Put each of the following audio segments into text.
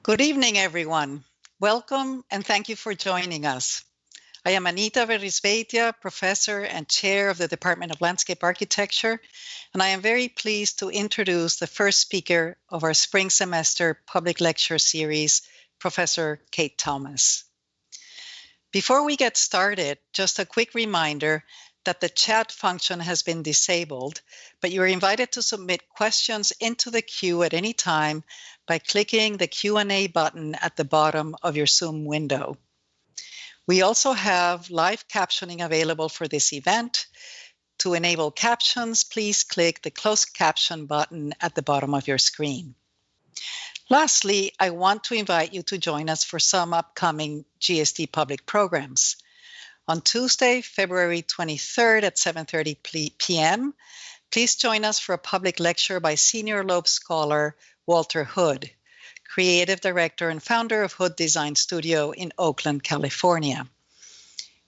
Good evening, everyone. Welcome and thank you for joining us. I am Anita Verisveitia, Professor and Chair of the Department of Landscape Architecture, and I am very pleased to introduce the first speaker of our spring semester public lecture series, Professor Kate Thomas. Before we get started, just a quick reminder that the chat function has been disabled, but you are invited to submit questions into the queue at any time by clicking the Q&A button at the bottom of your Zoom window. We also have live captioning available for this event. To enable captions, please click the closed caption button at the bottom of your screen. Lastly, I want to invite you to join us for some upcoming GSD public programs. On Tuesday, February 23rd at 7:30 p.m., please join us for a public lecture by Senior Loeb Scholar Walter Hood, Creative Director and founder of Hood Design Studio in Oakland, California.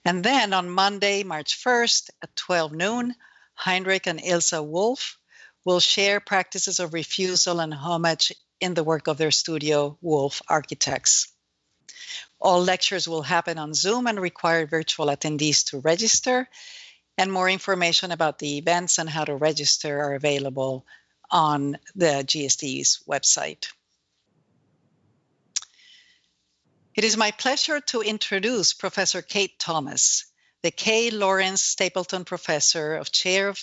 And then on Monday, March 1st at 12 noon, Heinrich and Ilse Wolf will share practices of refusal and homage in the work of their studio, Wolf Architects. All lectures will happen on Zoom and require virtual attendees to register, and more information about the events and how to register are available on the GSD's website. It is my pleasure to introduce Professor Kate Thomas, the K. Lawrence Stapleton Professor of Chair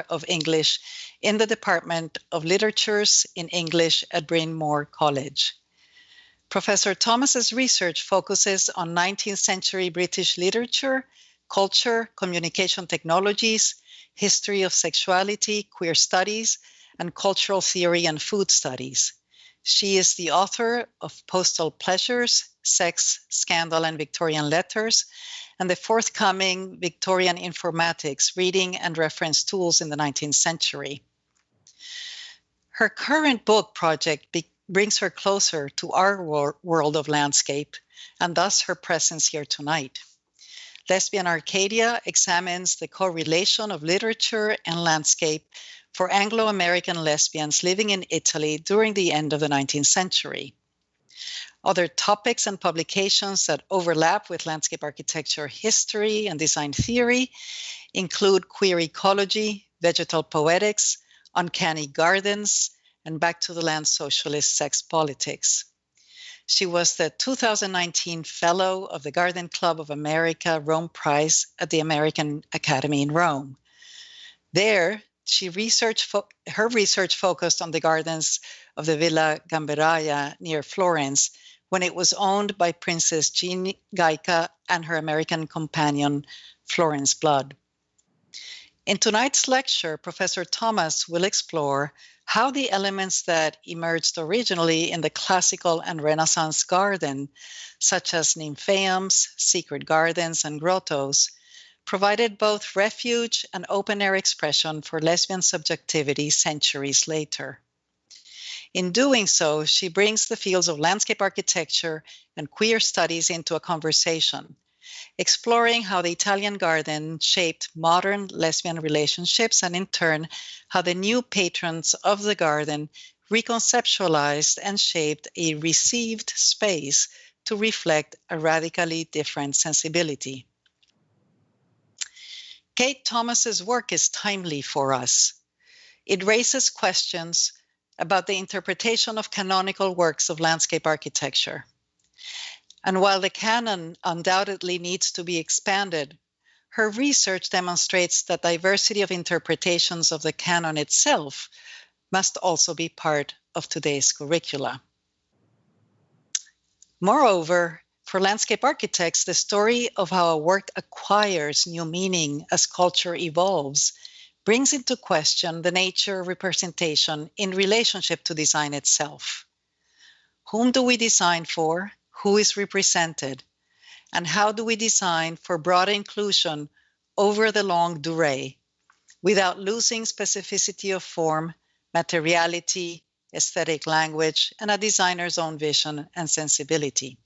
of English in the Department of Literatures in English at Bryn Mawr College. Professor Thomas's research focuses on 19th century British literature, culture, communication technologies, history of sexuality, queer studies, and cultural theory and food studies. She is the author of Postal Pleasures, Sex, Scandal, and Victorian Letters, and the forthcoming Victorian Informatics, Reading and Reference Tools in the 19th Century. Her current book project brings her closer to our world of landscape, and thus her presence here tonight. Lesbian Arcadia examines the correlation of literature and landscape for Anglo-American lesbians living in Italy during the end of the 19th century. Other topics and publications that overlap with landscape architecture history and design theory include queer ecology, vegetal poetics, uncanny gardens, and back to the land socialist sex politics. She was the 2019 Fellow of the Garden Club of America Rome Prize at the American Academy in Rome. There, her research focused on the gardens of the Villa Gamberaia near Florence when it was owned by Princess Jean Gaika and her American companion, Florence Blood. In tonight's lecture, Professor Thomas will explore how the elements that emerged originally in the classical and Renaissance garden, such as nymphaeums, secret gardens, and grottos, provided both refuge and open-air expression for lesbian subjectivity centuries later. In doing so, she brings the fields of landscape architecture and queer studies into a conversation, exploring how the Italian garden shaped modern lesbian relationships and in turn, how the new patrons of the garden reconceptualized and shaped a received space to reflect a radically different sensibility. Kate Thomas's work is timely for us. It raises questions about the interpretation of canonical works of landscape architecture. And while the canon undoubtedly needs to be expanded, her research demonstrates that diversity of interpretations of the canon itself must also be part of today's curricula. Moreover, for landscape architects, the story of how a work acquires new meaning as culture evolves brings into question the nature of representation in relationship to design itself. Whom do we design for? Who is represented? And how do we design for broad inclusion over the long durée without losing specificity of form, materiality, aesthetic language, and a designer's own vision and sensibility?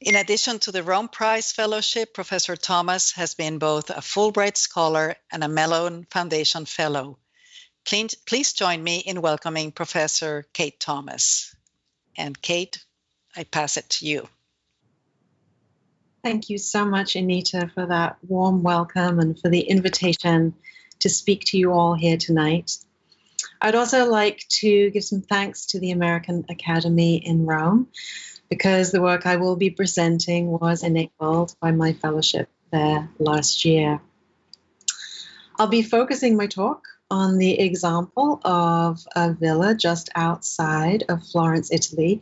In addition to the Rome Prize Fellowship, Professor Thomas has been both a Fulbright Scholar and a Mellon Foundation Fellow, Please join me in welcoming Professor Kate Thomas. And Kate, I pass it to you. Thank you so much, Anita, for that warm welcome and for the invitation to speak to you all here tonight. I'd also like to give some thanks to the American Academy in Rome, because the work I will be presenting was enabled by my fellowship there last year. I'll be focusing my talk on the example of a villa just outside of Florence, Italy,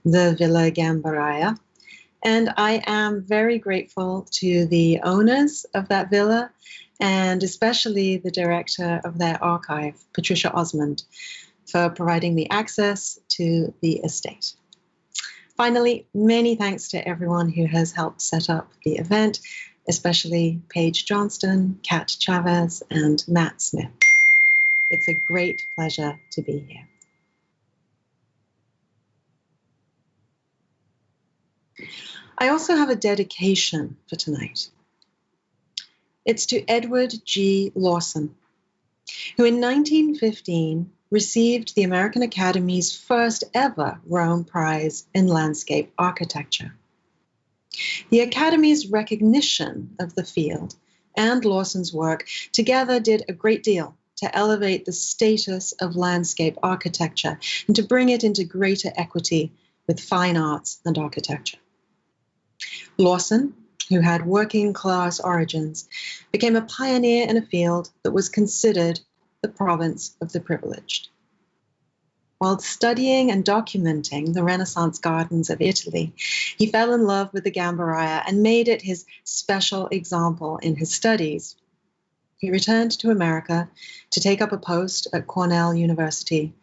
the Villa Gamberaia. And I am very grateful to the owners of that villa, and especially the director of their archive, Patricia Osmond, for providing me access to the estate. Finally, many thanks to everyone who has helped set up the event, especially Paige Johnston, Kat Chavez, and Matt Smith. It's a great pleasure to be here. I also have a dedication for tonight. It's to Edward G. Lawson, who in 1915 received the American Academy's first ever Rome Prize in Landscape Architecture. The Academy's recognition of the field and Lawson's work together did a great deal to elevate the status of landscape architecture and to bring it into greater equity with fine arts and architecture. Lawson, who had working class origins, became a pioneer in a field that was considered the province of the privileged. While studying and documenting the Renaissance gardens of Italy, he fell in love with the Gamberaia and made it his special example in his studies. He returned to America to take up a post at Cornell University,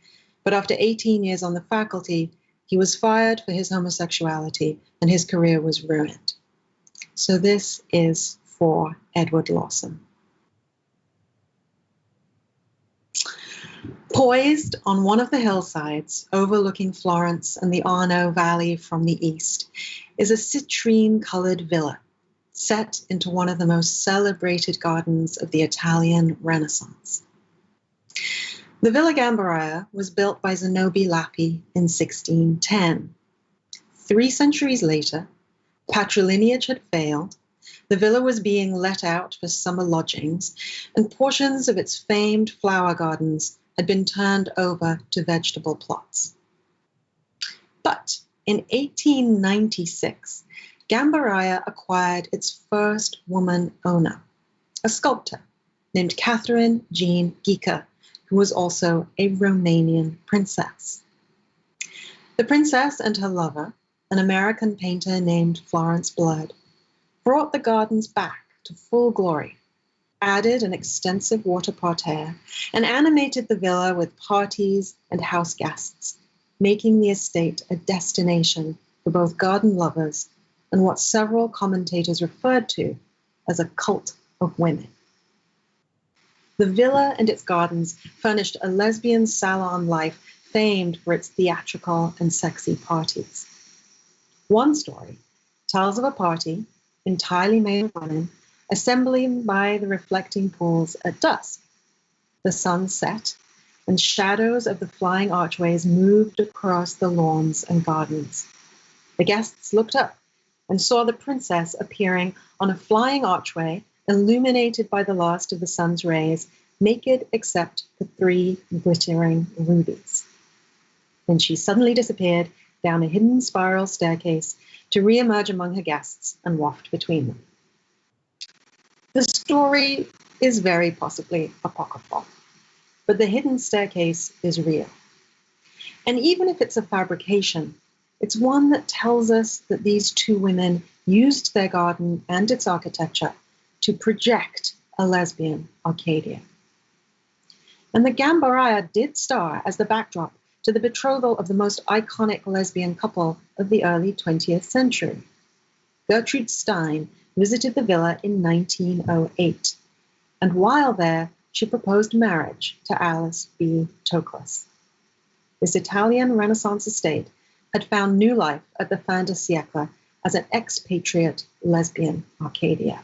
but after 18 years on the faculty, he was fired for his homosexuality and his career was ruined. So this is for Edward Lawson. Poised on one of the hillsides overlooking Florence and the Arno Valley from the east is a citrine-colored villa set into one of the most celebrated gardens of the Italian Renaissance. The Villa Gamberaia was built by Zanobi Lappi in 1610. 3 centuries later, patrilineage had failed, the villa was being let out for summer lodgings, and portions of its famed flower gardens had been turned over to vegetable plots. But in 1896, Gamberaia acquired its first woman owner, a sculptor named Catherine Jean Gica, who was also a Romanian princess. The princess and her lover, an American painter named Florence Blood, brought the gardens back to full glory, added an extensive water parterre, and animated the villa with parties and house guests, making the estate a destination for both garden lovers and what several commentators referred to as a cult of women. The villa and its gardens furnished a lesbian salon life famed for its theatrical and sexy parties. One story tells of a party entirely made of women assembling by the reflecting pools at dusk. The sun set, and shadows of the flying archways moved across the lawns and gardens. The guests looked up and saw the princess appearing on a flying archway, illuminated by the last of the sun's rays, naked except for 3 glittering rubies. Then she suddenly disappeared down a hidden spiral staircase to re-emerge among her guests and waft between them. The story is very possibly apocryphal, but the hidden staircase is real. And even if it's a fabrication, it's one that tells us that these 2 women used their garden and its architecture to project a lesbian Arcadia. And the Gamberaia did star as the backdrop to the betrothal of the most iconic lesbian couple of the early 20th century. Gertrude Stein visited the villa in 1908, and while there, she proposed marriage to Alice B. Toklas. This Italian Renaissance estate had found new life at the Fin-de-Siècle as an expatriate lesbian Arcadia.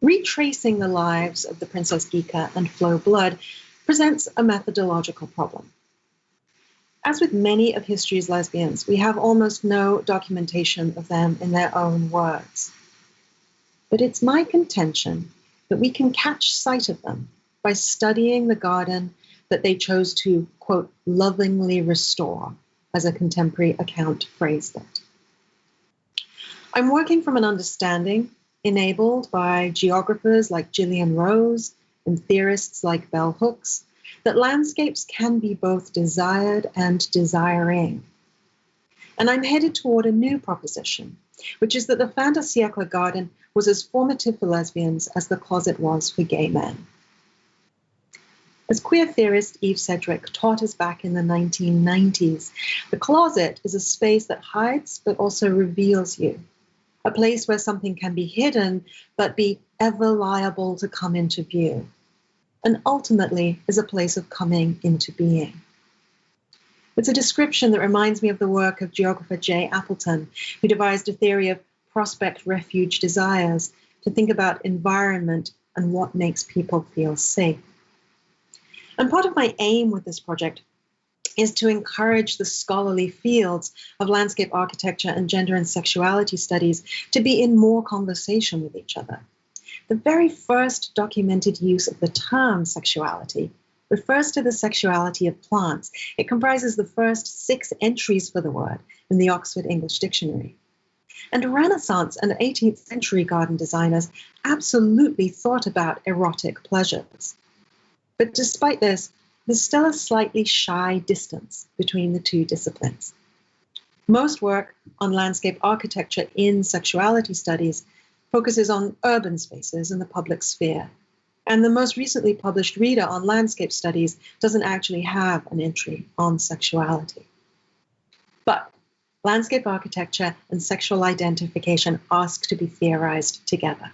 Retracing the lives of the Princess Gika and Flo Blood presents a methodological problem. As with many of history's lesbians, we have almost no documentation of them in their own words. But it's my contention that we can catch sight of them by studying the garden that they chose to, quote, lovingly restore, as a contemporary account phrased it. I'm working from an understanding enabled by geographers like Gillian Rose and theorists like Bell Hooks that landscapes can be both desired and desiring. And I'm headed toward a new proposition, which is that the Fin-de-Siècle garden was as formative for lesbians as the closet was for gay men. As queer theorist Eve Sedgwick taught us back in the 1990s, the closet is a space that hides but also reveals you, a place where something can be hidden but be ever liable to come into view, and ultimately is a place of coming into being. It's a description that reminds me of the work of geographer J. Appleton, who devised a theory of prospect refuge desires to think about environment and what makes people feel safe. And part of my aim with this project is to encourage the scholarly fields of landscape architecture and gender and sexuality studies to be in more conversation with each other. The very first documented use of the term sexuality refers to the sexuality of plants. It comprises the first 6 entries for the word in the Oxford English Dictionary. And Renaissance and 18th century garden designers absolutely thought about erotic pleasures. But despite this, there's still a slightly shy distance between the two disciplines. Most work on landscape architecture in sexuality studies focuses on urban spaces and the public sphere. And the most recently published reader on landscape studies doesn't actually have an entry on sexuality. But landscape architecture and sexual identification ask to be theorized together.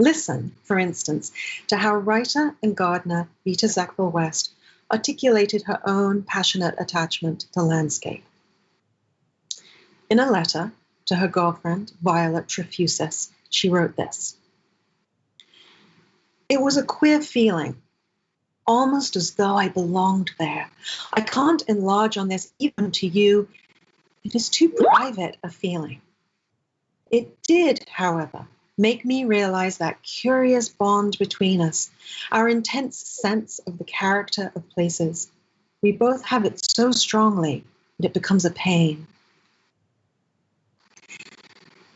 Listen, for instance, to how writer and gardener Vita Sackville-West articulated her own passionate attachment to landscape. In a letter to her girlfriend, Violet Trefusis, she wrote this: "It was a queer feeling, almost as though I belonged there. I can't enlarge on this even to you. It is too private a feeling. It did, however, make me realize that curious bond between us, our intense sense of the character of places. We both have it so strongly that it becomes a pain."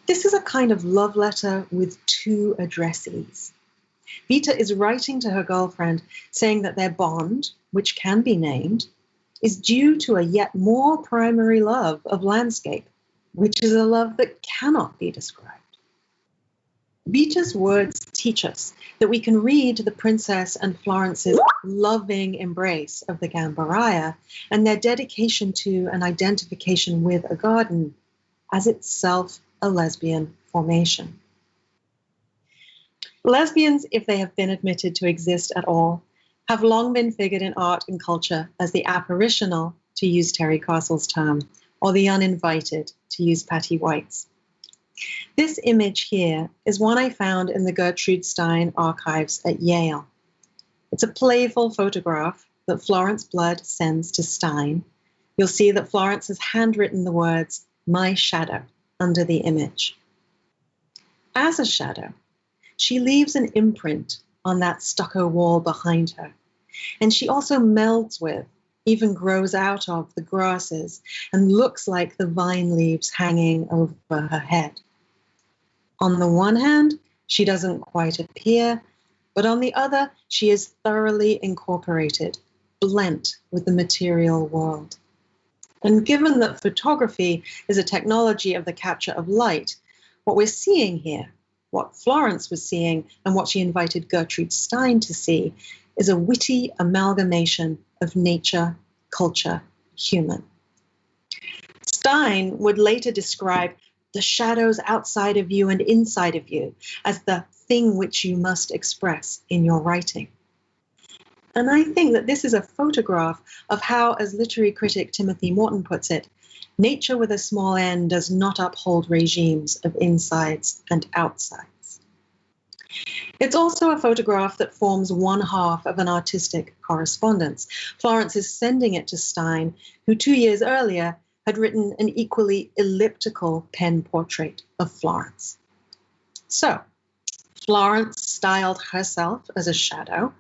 This is a kind of love letter with 2 addressees. Vita is writing to her girlfriend saying that their bond, which can be named, is due to a yet more primary love of landscape, which is a love that cannot be described. Vita's words teach us that we can read the princess and Florence's loving embrace of the Gamberaia and their dedication to and identification with a garden as itself a lesbian formation. Lesbians, if they have been admitted to exist at all, have long been figured in art and culture as the apparitional, to use Terry Castle's term, or the uninvited, to use Patty White's. This image here is one I found in the Gertrude Stein archives at Yale. It's a playful photograph that Florence Blood sends to Stein. You'll see that Florence has handwritten the words, "My shadow," under the image. As a shadow, she leaves an imprint on that stucco wall behind her, and she also melds with, even grows out of, the grasses and looks like the vine leaves hanging over her head. On the one hand, she doesn't quite appear, but on the other, she is thoroughly incorporated, blent with the material world. And given that photography is a technology of the capture of light, what we're seeing here, what Florence was seeing and what she invited Gertrude Stein to see, is a witty amalgamation of nature, culture, human. Stein would later describe the shadows outside of you and inside of you as the thing which you must express in your writing. And I think that this is a photograph of how, as literary critic Timothy Morton puts it, nature with a small n does not uphold regimes of insides and outsides. It's also a photograph that forms one half of an artistic correspondence. Florence is sending it to Stein, who 2 years earlier had written an equally elliptical pen portrait of Florence. So, Florence styled herself as a shadow,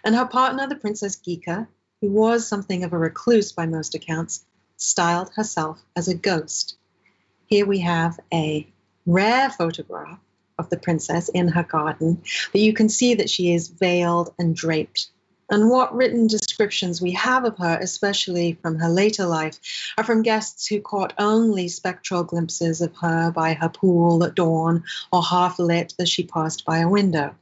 and her partner, the Princess Gika, who was something of a recluse by most accounts, styled herself as a ghost. Here we have a rare photograph of the princess in her garden, but you can see that she is veiled and draped. And what written descriptions we have of her, especially from her later life, are from guests who caught only spectral glimpses of her by her pool at dawn or half lit as she passed by a window.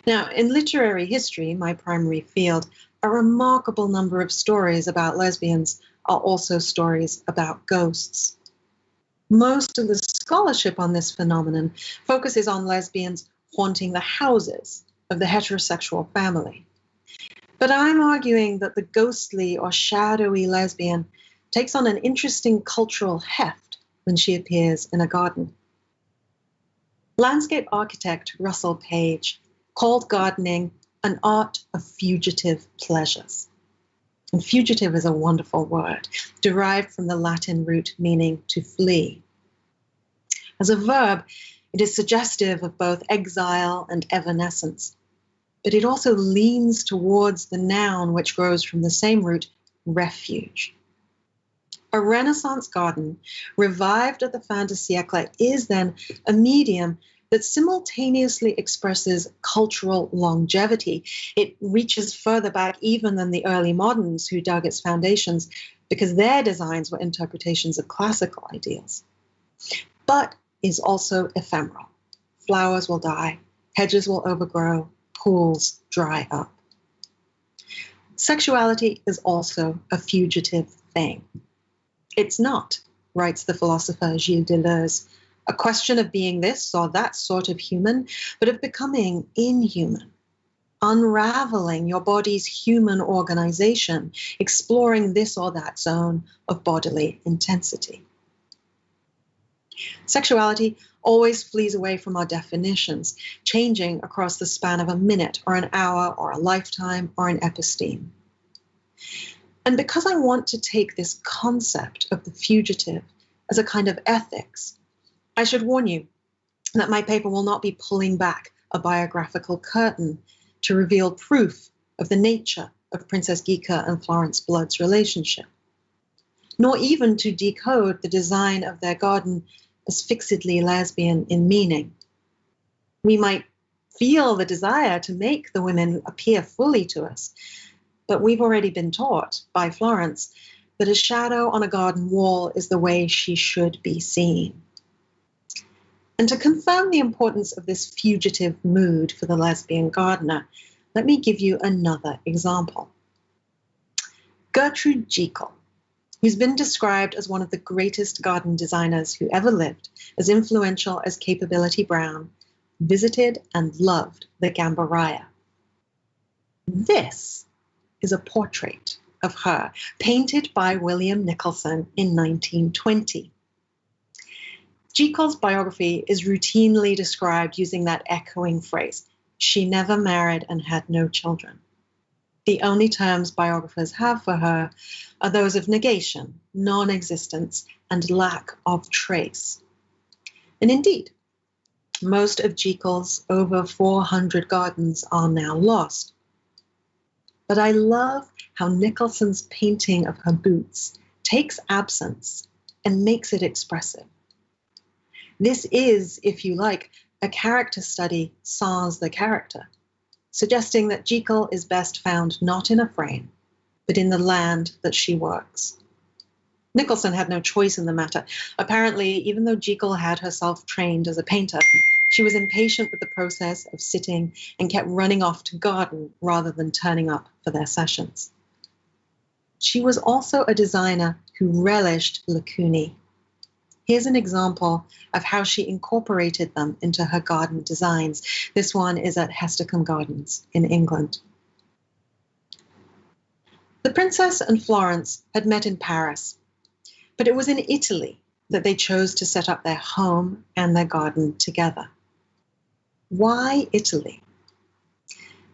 Now, in literary history, my primary field, a remarkable number of stories about lesbians are also stories about ghosts. Most of the scholarship on this phenomenon focuses on lesbians haunting the houses of the heterosexual family. But I'm arguing that the ghostly or shadowy lesbian takes on an interesting cultural heft when she appears in a garden. Landscape architect Russell Page called gardening an art of fugitive pleasures. And fugitive is a wonderful word, derived from the Latin root meaning to flee. As a verb, it is suggestive of both exile and evanescence, but it also leans towards the noun which grows from the same root, refuge. A Renaissance garden, revived at the Fin-de-Siècle, is then a medium that simultaneously expresses cultural longevity. It reaches further back even than the early moderns who dug its foundations because their designs were interpretations of classical ideals, but is also ephemeral. Flowers will die, hedges will overgrow, pools dry up. Sexuality is also a fugitive thing. It's not, writes the philosopher Gilles Deleuze, a question of being this or that sort of human, but of becoming inhuman, unraveling your body's human organization, exploring this or that zone of bodily intensity. Sexuality always flees away from our definitions, changing across the span of a minute or an hour or a lifetime or an episteme. And because I want to take this concept of the fugitive as a kind of ethics, I should warn you that my paper will not be pulling back a biographical curtain to reveal proof of the nature of Princess Gika and Florence Blood's relationship, nor even to decode the design of their garden as fixedly lesbian in meaning. We might feel the desire to make the women appear fully to us, but we've already been taught by Florence that a shadow on a garden wall is the way she should be seen. And to confirm the importance of this fugitive mood for the lesbian gardener, let me give you another example. Gertrude Jekyll, who's been described as one of the greatest garden designers who ever lived, as influential as Capability Brown, visited and loved the Gamberaia. This is a portrait of her, painted by William Nicholson in 1920. Jekyll's biography is routinely described using that echoing phrase, "She never married and had no children." The only terms biographers have for her are those of negation, non-existence, and lack of trace. And indeed, most of Jekyll's over 400 gardens are now lost. But I love how Nicholson's painting of her boots takes absence and makes it expressive. This is, if you like, a character study sans the character, suggesting that Jekyll is best found not in a frame, but in the land that she works. Nicholson had no choice in the matter. Apparently, even though Jekyll had herself trained as a painter, she was impatient with the process of sitting and kept running off to garden rather than turning up for their sessions. She was also a designer who relished lacunae. Here's an example of how she incorporated them into her garden designs. This one is at Hestercombe Gardens in England. The princess and Florence had met in Paris, but it was in Italy that they chose to set up their home and their garden together. Why Italy?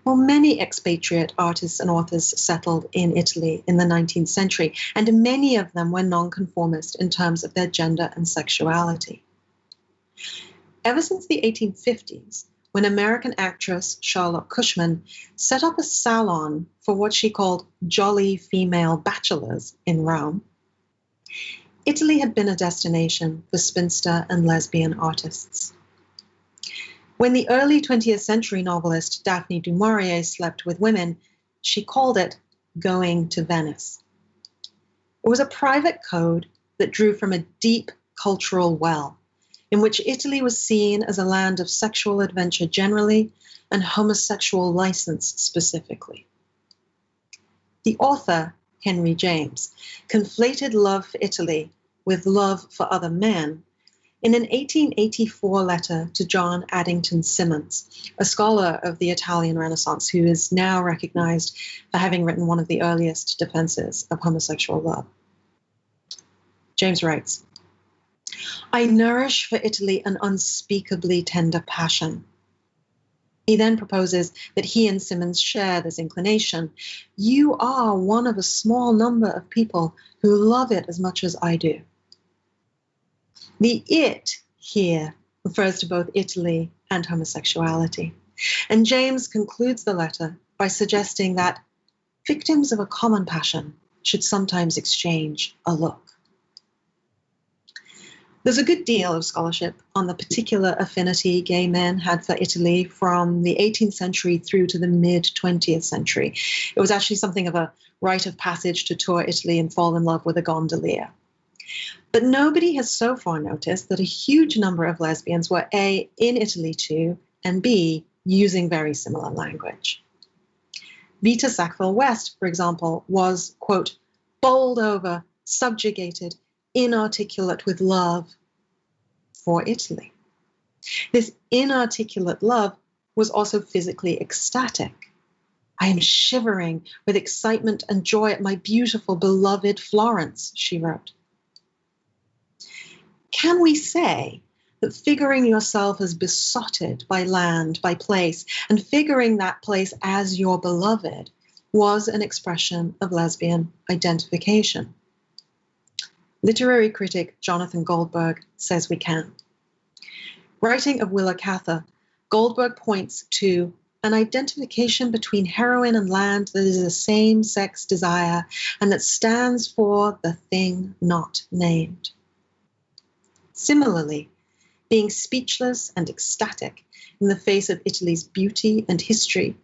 Well, many expatriate artists and authors settled in Italy in the 19th century, and many of them were nonconformist in terms of their gender and sexuality. Ever since the 1850s, when American actress Charlotte Cushman set up a salon for what she called jolly female bachelors in Rome, Italy had been a destination for spinster and lesbian artists. When the early 20th century novelist Daphne du Maurier slept with women, she called it going to Venice. It was a private code that drew from a deep cultural well, in which Italy was seen as a land of sexual adventure generally and homosexual license specifically. The author, Henry James, conflated love for Italy with love for other men in an 1884 letter to John Addington Symonds, a scholar of the Italian Renaissance who is now recognized for having written one of the earliest defenses of homosexual love. James writes, "I nourish for Italy an unspeakably tender passion." He then proposes that he and Symonds share this inclination. "You are one of a small number of people who love it as much as I do." The "it" here refers to both Italy and homosexuality. And James concludes the letter by suggesting that victims of a common passion should sometimes exchange a look. There's a good deal of scholarship on the particular affinity gay men had for Italy from the 18th century through to the mid-20th century. It was actually something of a rite of passage to tour Italy and fall in love with a gondolier. But nobody has so far noticed that a huge number of lesbians were A, in Italy too, and B, using very similar language. Vita Sackville-West, for example, was, quote, bowled over, subjugated, inarticulate with love for Italy. This inarticulate love was also physically ecstatic. "I am shivering with excitement and joy at my beautiful, beloved Florence," she wrote. Can we say that figuring yourself as besotted by land, by place, and figuring that place as your beloved was an expression of lesbian identification? Literary critic Jonathan Goldberg says we can. Writing of Willa Cather, Goldberg points to an identification between heroine and land that is a same-sex desire and that stands for the thing not named. Similarly, being speechless and ecstatic in the face of Italy's beauty and history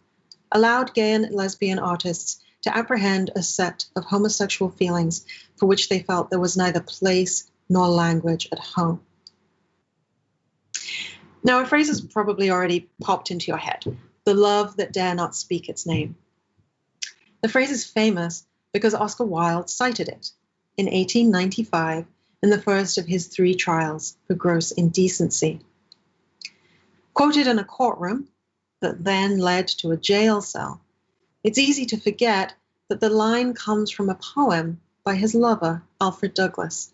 allowed gay and lesbian artists to apprehend a set of homosexual feelings for which they felt there was neither place nor language at home. Now, a phrase has probably already popped into your head, the love that dare not speak its name. The phrase is famous because Oscar Wilde cited it in 1895 in the first of his 3 trials for gross indecency. Quoted in a courtroom that then led to a jail cell, it's easy to forget that the line comes from a poem by his lover, Alfred Douglas,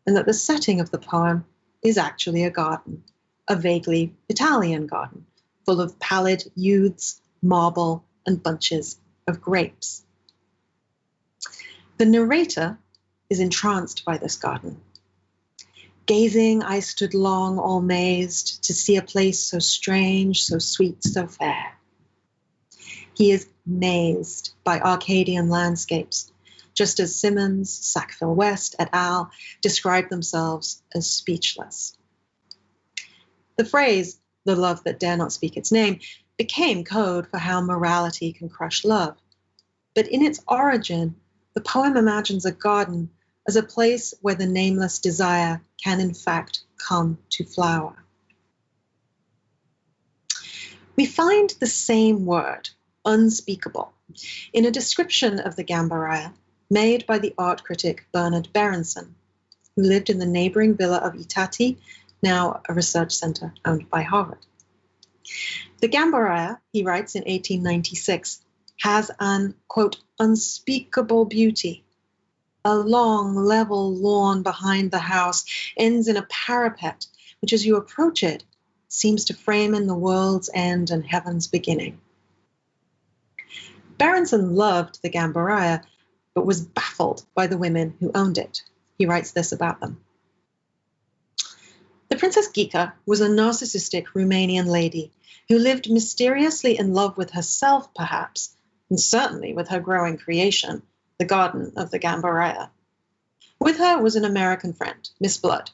and that the setting of the poem is actually a garden, a vaguely Italian garden, full of pallid youths, marble, and bunches of grapes. The narrator is entranced by this garden. "Gazing, I stood long, all mazed, to see a place so strange, so sweet, so fair." He is mazed by Arcadian landscapes, just as Symonds, Sackville-West, et al. Describe themselves as speechless. The phrase, "the love that dare not speak its name," became code for how morality can crush love. But in its origin, the poem imagines a garden as a place where the nameless desire can in fact come to flower. We find the same word, unspeakable, in a description of the Gamberaia made by the art critic Bernard Berenson, who lived in the neighboring villa of Itati, now a research center owned by Harvard. The Gamberaia, he writes in 1896, has an, quote, unspeakable beauty. A long, level lawn behind the house ends in a parapet, which as you approach it, seems to frame in the world's end and heaven's beginning. Berenson loved the Gamberaia, but was baffled by the women who owned it. He writes this about them. The Princess Ghica was a narcissistic Romanian lady who lived mysteriously in love with herself, perhaps, and certainly with her growing creation, the garden of the Gamberaia. With her was an American friend, Miss Blood.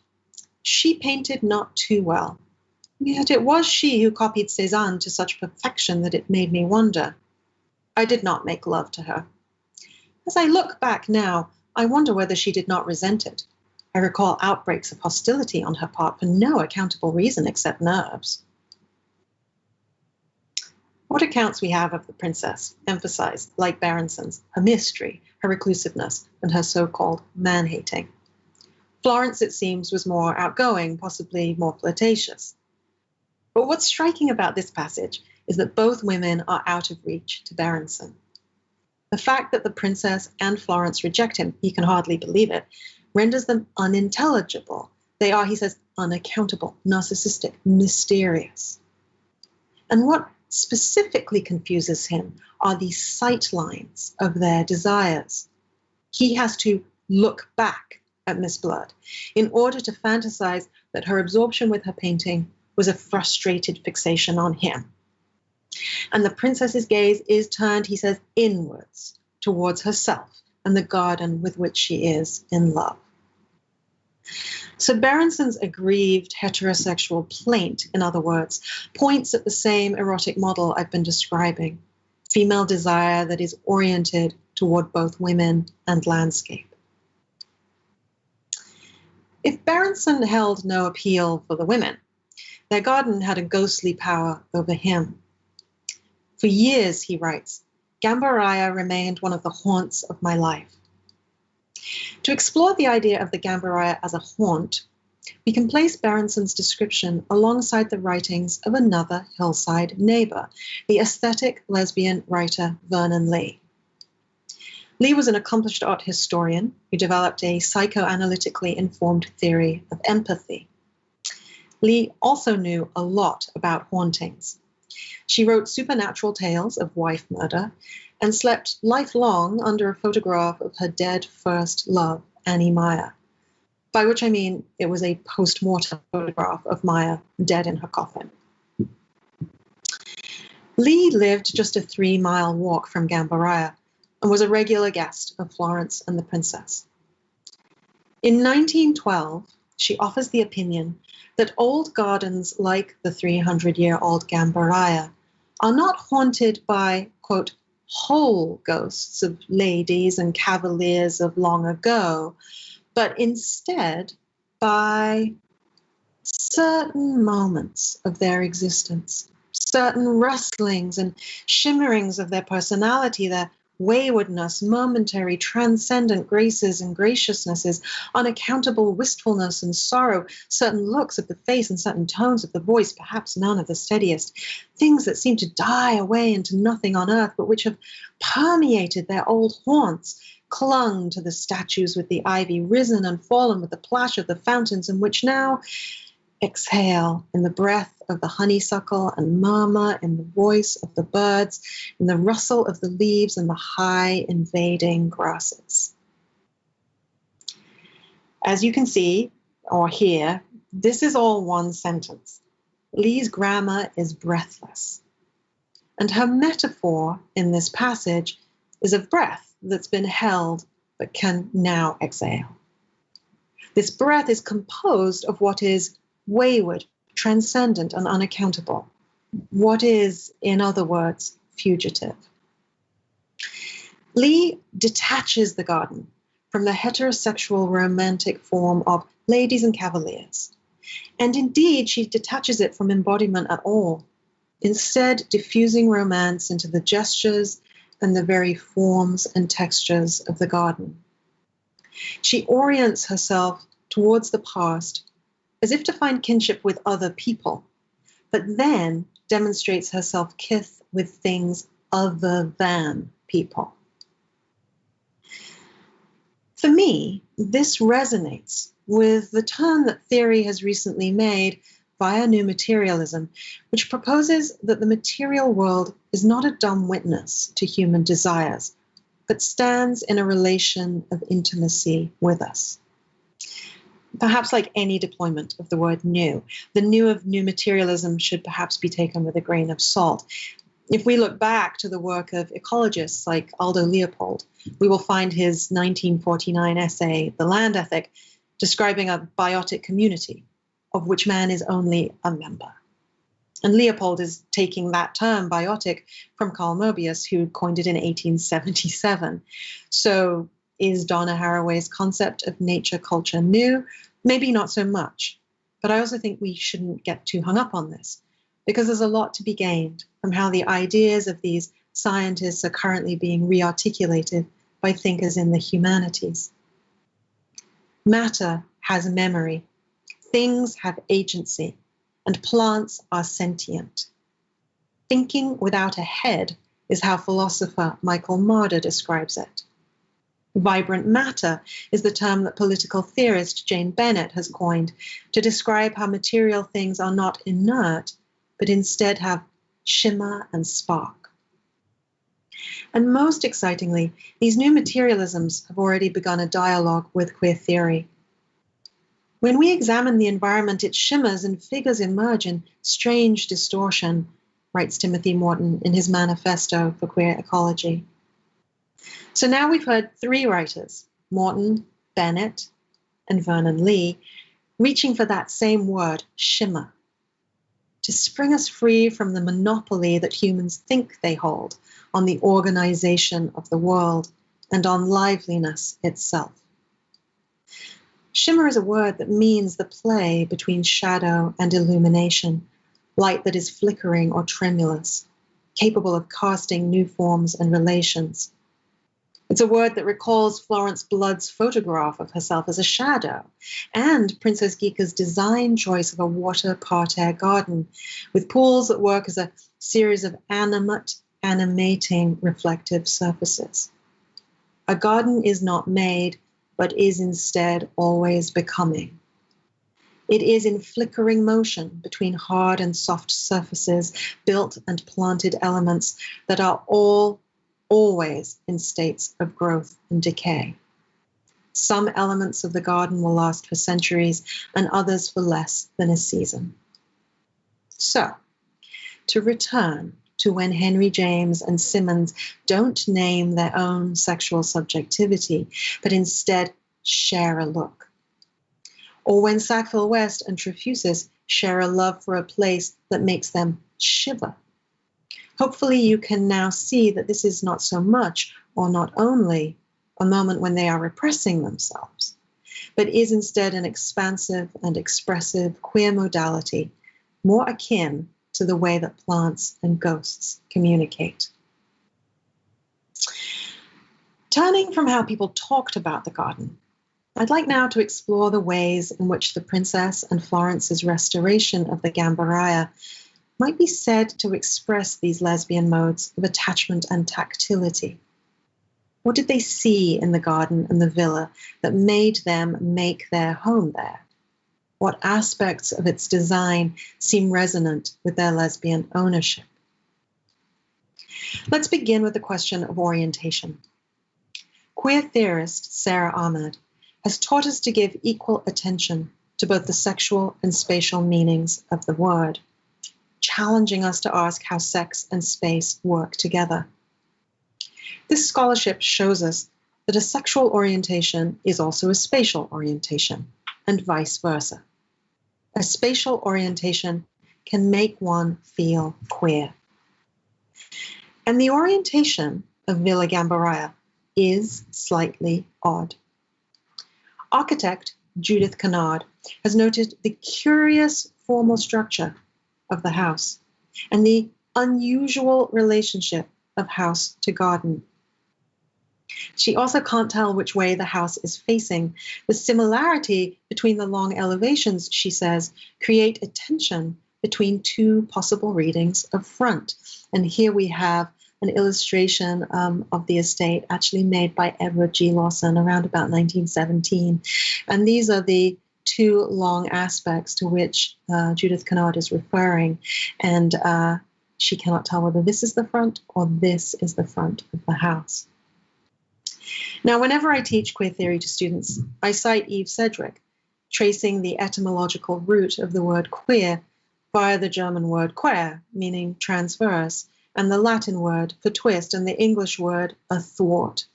She painted not too well, yet it was she who copied Cézanne to such perfection that it made me wonder. I did not make love to her. As I look back now, I wonder whether she did not resent it. I recall outbreaks of hostility on her part for no accountable reason except nerves. What accounts we have of the princess emphasize, like Berenson's, her mystery, her reclusiveness, and her so-called man-hating. Florence, it seems, was more outgoing, possibly more flirtatious. But what's striking about this passage is that both women are out of reach to Berenson. The fact that the princess and Florence reject him, he can hardly believe it, renders them unintelligible. They are, he says, unaccountable, narcissistic, mysterious. And what specifically confuses him are the sight lines of their desires. He has to look back at Miss Blood in order to fantasize that her absorption with her painting was a frustrated fixation on him. And the princess's gaze is turned, he says, inwards towards herself and the garden with which she is in love. So Berenson's aggrieved heterosexual plaint, in other words, points at the same erotic model I've been describing, female desire that is oriented toward both women and landscape. If Berenson held no appeal for the women, their garden had a ghostly power over him. For years, he writes, Gamberaia remained one of the haunts of my life. To explore the idea of the Gamberaia as a haunt, we can place Berenson's description alongside the writings of another hillside neighbor, the aesthetic lesbian writer Vernon Lee. Lee was an accomplished art historian who developed a psychoanalytically informed theory of empathy. Lee also knew a lot about hauntings. She wrote supernatural tales of wife murder and slept lifelong under a photograph of her dead first love, Annie Meyer, by which I mean it was a post-mortem photograph of Meyer dead in her coffin. Lee lived just a 3-mile walk from Gamberaia and was a regular guest of Florence and the Princess. In 1912, she offers the opinion that old gardens like the 300-year-old Gamberaia are not haunted by, quote, whole ghosts of ladies and cavaliers of long ago, but instead by certain moments of their existence, certain rustlings and shimmerings of their personality, their waywardness, momentary, transcendent graces and graciousnesses, unaccountable wistfulness and sorrow, certain looks of the face and certain tones of the voice, perhaps none of the steadiest, things that seem to die away into nothing on earth, but which have permeated their old haunts, clung to the statues with the ivy, risen and fallen with the plash of the fountains, and which now exhale in the breath of the honeysuckle and murmur in the voice of the birds, in the rustle of the leaves and the high invading grasses. As you can see or hear, this is all one sentence. Lee's grammar is breathless. And her metaphor in this passage is of breath that's been held but can now exhale. This breath is composed of what is wayward, transcendent, and unaccountable. What is, in other words, fugitive. Lee detaches the garden from the heterosexual romantic form of ladies and cavaliers. And indeed, she detaches it from embodiment at all, instead diffusing romance into the gestures and the very forms and textures of the garden. She orients herself towards the past as if to find kinship with other people, but then demonstrates herself kith with things other than people. For me, this resonates with the turn that theory has recently made via new materialism, which proposes that the material world is not a dumb witness to human desires, but stands in a relation of intimacy with us. Perhaps like any deployment of the word new, the new of new materialism should perhaps be taken with a grain of salt. If we look back to the work of ecologists like Aldo Leopold, we will find his 1949 essay, The Land Ethic, describing a biotic community of which man is only a member. And Leopold is taking that term, biotic, from Carl Moebius, who coined it in 1877. So is Donna Haraway's concept of nature culture new? Maybe not so much. But I also think we shouldn't get too hung up on this, because there's a lot to be gained from how the ideas of these scientists are currently being rearticulated by thinkers in the humanities. Matter has memory, things have agency, and plants are sentient. Thinking without a head is how philosopher Michael Marder describes it. Vibrant matter is the term that political theorist Jane Bennett has coined to describe how material things are not inert, but instead have shimmer and spark. And most excitingly, these new materialisms have already begun a dialogue with queer theory. When we examine the environment, it shimmers and figures emerge in strange distortion, writes Timothy Morton in his manifesto for queer ecology. So now we've heard three writers, Morton, Bennett, and Vernon Lee, reaching for that same word, shimmer, to spring us free from the monopoly that humans think they hold on the organization of the world and on liveliness itself. Shimmer is a word that means the play between shadow and illumination, light that is flickering or tremulous, capable of casting new forms and relations. It's a word that recalls Florence Blood's photograph of herself as a shadow, and Princess Geeka's design choice of a water parterre garden, with pools that work as a series of animating reflective surfaces. A garden is not made, but is instead always becoming. It is in flickering motion between hard and soft surfaces, built and planted elements that are always in states of growth and decay. Some elements of the garden will last for centuries and others for less than a season. So, to return to when Henry James and Symonds don't name their own sexual subjectivity, but instead share a look. Or when Sackville West and Trefusis share a love for a place that makes them shiver. Hopefully you can now see that this is not so much, or not only, a moment when they are repressing themselves, but is instead an expansive and expressive queer modality, more akin to the way that plants and ghosts communicate. Turning from how people talked about the garden, I'd like now to explore the ways in which the princess and Florence's restoration of the Gamberaia might be said to express these lesbian modes of attachment and tactility. What did they see in the garden and the villa that made them make their home there? What aspects of its design seem resonant with their lesbian ownership? Let's begin with the question of orientation. Queer theorist Sarah Ahmed has taught us to give equal attention to both the sexual and spatial meanings of the word, challenging us to ask how sex and space work together. This scholarship shows us that a sexual orientation is also a spatial orientation, and vice versa. A spatial orientation can make one feel queer. And the orientation of Villa Gamberaia is slightly odd. Architect Judith Kennard has noted the curious formal structure of the house and the unusual relationship of house to garden. She also can't tell which way the house is facing. The similarity between the long elevations, she says, create a tension between two possible readings of front. And here we have an illustration of the estate actually made by Edward G. Lawson around about 1917. And these are the two long aspects to which Judith Kennard is referring, and she cannot tell whether this is the front or this is the front of the house. Now, whenever I teach queer theory to students, I cite Eve Sedgwick, tracing the etymological root of the word queer via the German word quer, meaning transverse, and the Latin word for twist, and the English word athwart.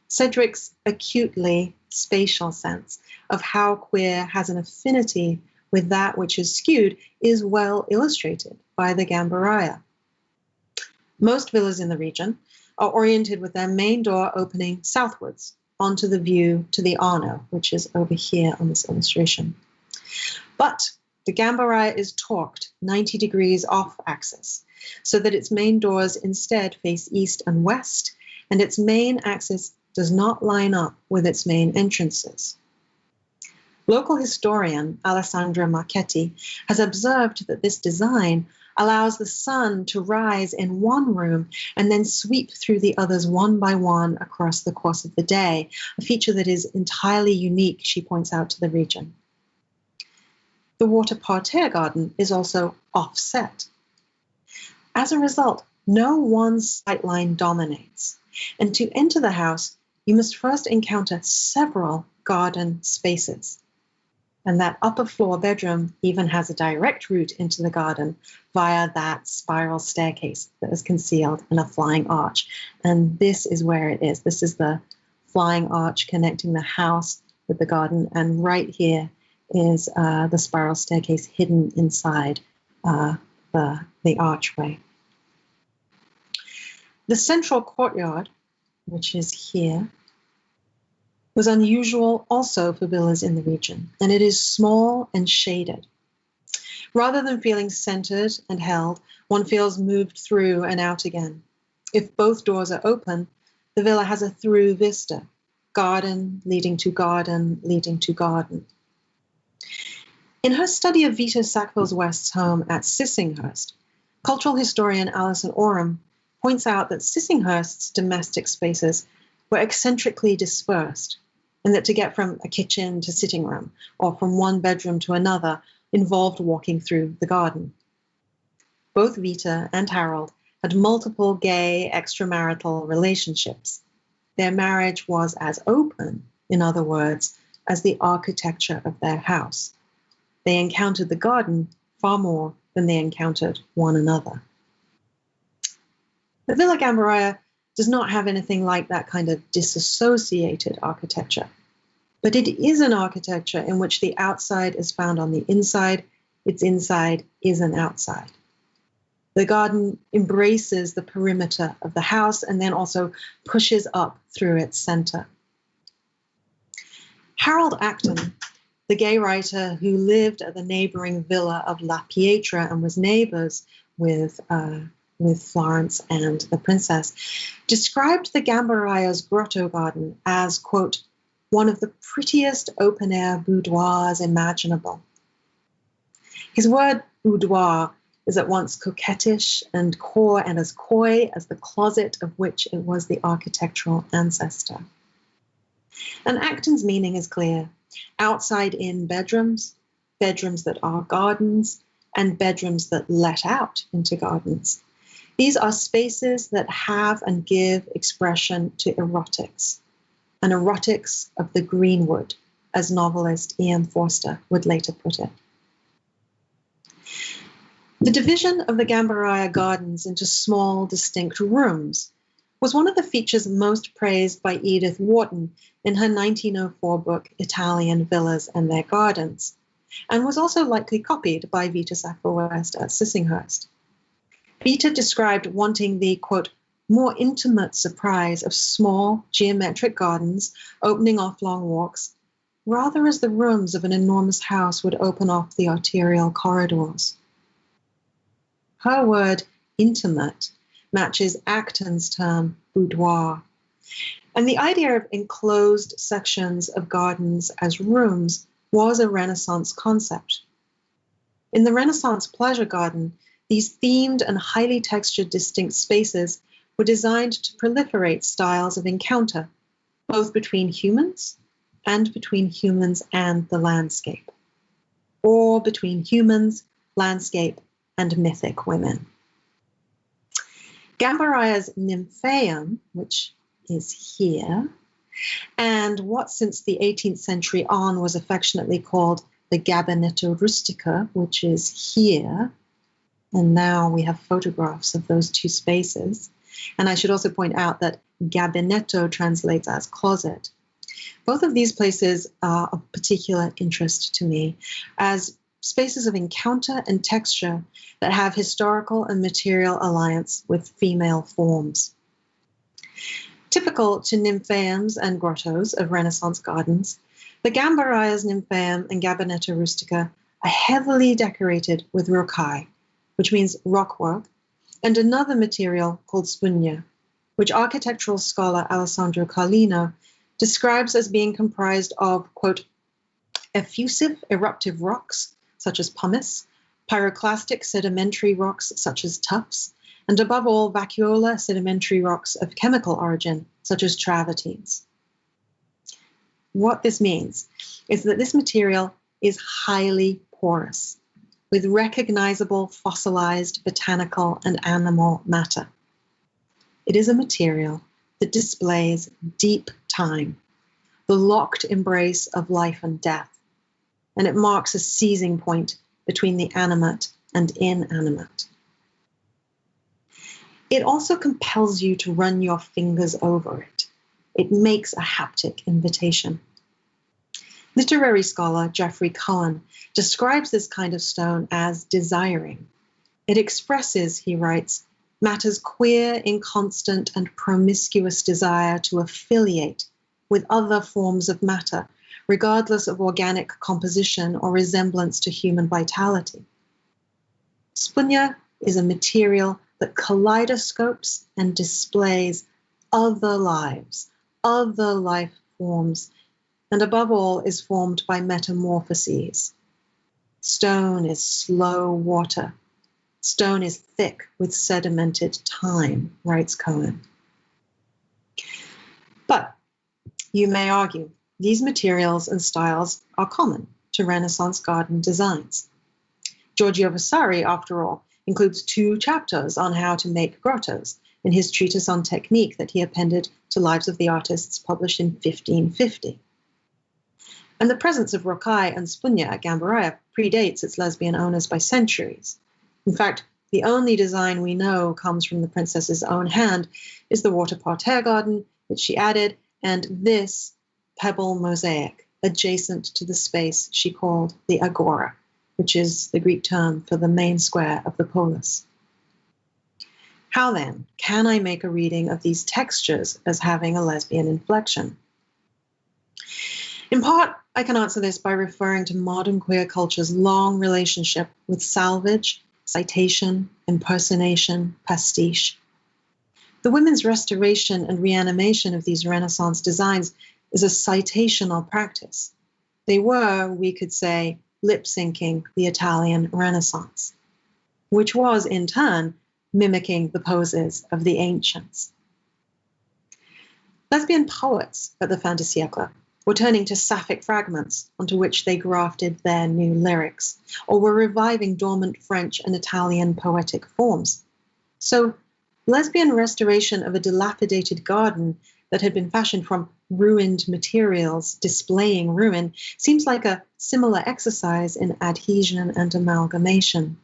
Sedgwick's acutely spatial sense of how queer has an affinity with that which is skewed is well illustrated by the Gamberaia. Most villas in the region are oriented with their main door opening southwards onto the view to the Arno, which is over here on this illustration. But the Gamberaia is torqued 90 degrees off axis, so that its main doors instead face east and west, and its main axis does not line up with its main entrances. Local historian Alessandra Marchetti has observed that this design allows the sun to rise in one room and then sweep through the others one by one across the course of the day, a feature that is entirely unique, she points out, to the region. The water parterre garden is also offset. As a result, no one sightline dominates, and to enter the house, you must first encounter several garden spaces. And that upper floor bedroom even has a direct route into the garden via that spiral staircase that is concealed in a flying arch. And this is where it is. This is the flying arch connecting the house with the garden. And right here is the spiral staircase hidden inside the archway. The central courtyard, which is here, was unusual also for villas in the region, and it is small and shaded. Rather than feeling centered and held, one feels moved through and out again. If both doors are open, the villa has a through vista, garden leading to garden leading to garden. In her study of Vita Sackville-West's home at Sissinghurst, cultural historian Alison Oram points out that Sissinghurst's domestic spaces were eccentrically dispersed, and that to get from a kitchen to sitting room, or from one bedroom to another, involved walking through the garden. Both Vita and Harold had multiple gay extramarital relationships. Their marriage was as open, in other words, as the architecture of their house. They encountered the garden far more than they encountered one another. The Villa Gamberaia does not have anything like that kind of disassociated architecture. But it is an architecture in which the outside is found on the inside, its inside is an outside. The garden embraces the perimeter of the house and then also pushes up through its center. Harold Acton, the gay writer who lived at the neighboring villa of La Pietra and was neighbors with Florence and the princess, described the Gamberaia's grotto garden as, quote, one of the prettiest open-air boudoirs imaginable. His word boudoir is at once coquettish and core and as coy as the closet of which it was the architectural ancestor. And Acton's meaning is clear. Outside-in bedrooms, bedrooms that are gardens, and bedrooms that let out into gardens. These are spaces that have and give expression to erotics, an erotics of the greenwood, as novelist E.M. Forster would later put it. The division of the Gamberaia gardens into small, distinct rooms was one of the features most praised by Edith Wharton in her 1904 book, Italian Villas and Their Gardens, and was also likely copied by Vita Sackville-West at Sissinghurst. Vita described wanting the, quote, more intimate surprise of small, geometric gardens opening off long walks, rather as the rooms of an enormous house would open off the arterial corridors. Her word, intimate, matches Acton's term, boudoir. And the idea of enclosed sections of gardens as rooms was a Renaissance concept. In the Renaissance pleasure garden, these themed and highly textured distinct spaces were designed to proliferate styles of encounter, both between humans and between humans and the landscape, or between humans, landscape, and mythic women. Gamberaia's nymphaeum, which is here, and what since the 18th century on was affectionately called the gabinetto rustica, which is here, and now we have photographs of those two spaces. And I should also point out that gabinetto translates as closet. Both of these places are of particular interest to me as spaces of encounter and texture that have historical and material alliance with female forms. Typical to nymphaeums and grottos of Renaissance gardens, the Gamberaia's nymphaeum and gabinetto rustica are heavily decorated with rocaille, which means rockwork, and another material called spugna, which architectural scholar Alessandro Carlino describes as being comprised of, quote, effusive eruptive rocks, such as pumice, pyroclastic sedimentary rocks, such as tuffs, and above all, vacuolar sedimentary rocks of chemical origin, such as travertines. What this means is that this material is highly porous, with recognizable fossilized botanical and animal matter. It is a material that displays deep time, the locked embrace of life and death, and it marks a seizing point between the animate and inanimate. It also compels you to run your fingers over it. It makes a haptic invitation. Literary scholar Jeffrey Cohen describes this kind of stone as desiring. It expresses, he writes, matter's queer, inconstant, and promiscuous desire to affiliate with other forms of matter, regardless of organic composition or resemblance to human vitality. Spugna is a material that kaleidoscopes and displays other lives, other life forms, and above all is formed by metamorphoses. Stone is slow water. Stone is thick with sedimented time, writes Cohen. But you may argue, these materials and styles are common to Renaissance garden designs. Giorgio Vasari, after all, includes 2 chapters on how to make grottos in his treatise on technique that he appended to Lives of the Artists published in 1550. And the presence of rocaille and spugna at Gamberaia predates its lesbian owners by centuries. In fact, the only design we know comes from the princess's own hand is the water parterre garden, which she added, and this pebble mosaic adjacent to the space she called the agora, which is the Greek term for the main square of the polis. How then can I make a reading of these textures as having a lesbian inflection? In part, I can answer this by referring to modern queer culture's long relationship with salvage, citation, impersonation, pastiche. The women's restoration and reanimation of these Renaissance designs is a citational practice. They were, we could say, lip-syncing the Italian Renaissance, which was, in turn, mimicking the poses of the ancients. Lesbian poets at the Fin-de-Siècle were turning to sapphic fragments onto which they grafted their new lyrics, or were reviving dormant French and Italian poetic forms. So, lesbian restoration of a dilapidated garden that had been fashioned from ruined materials displaying ruin seems like a similar exercise in adhesion and amalgamation.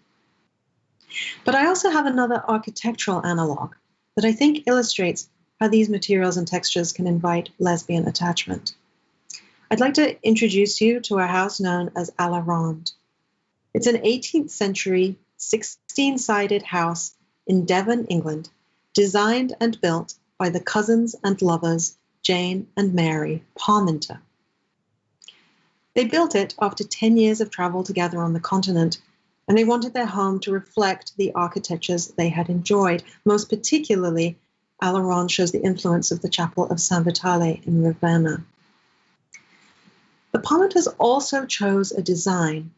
But I also have another architectural analog that I think illustrates how these materials and textures can invite lesbian attachment. I'd like to introduce you to a house known as à la ronde. It's an 18th century, 16-sided house in Devon, England, designed and built by the cousins and lovers Jane and Mary Parminter. They built it after 10 years of travel together on the continent, and they wanted their home to reflect the architectures they had enjoyed. Most particularly, à la ronde shows the influence of the chapel of San Vitale in Ravenna. The Parminters also chose a design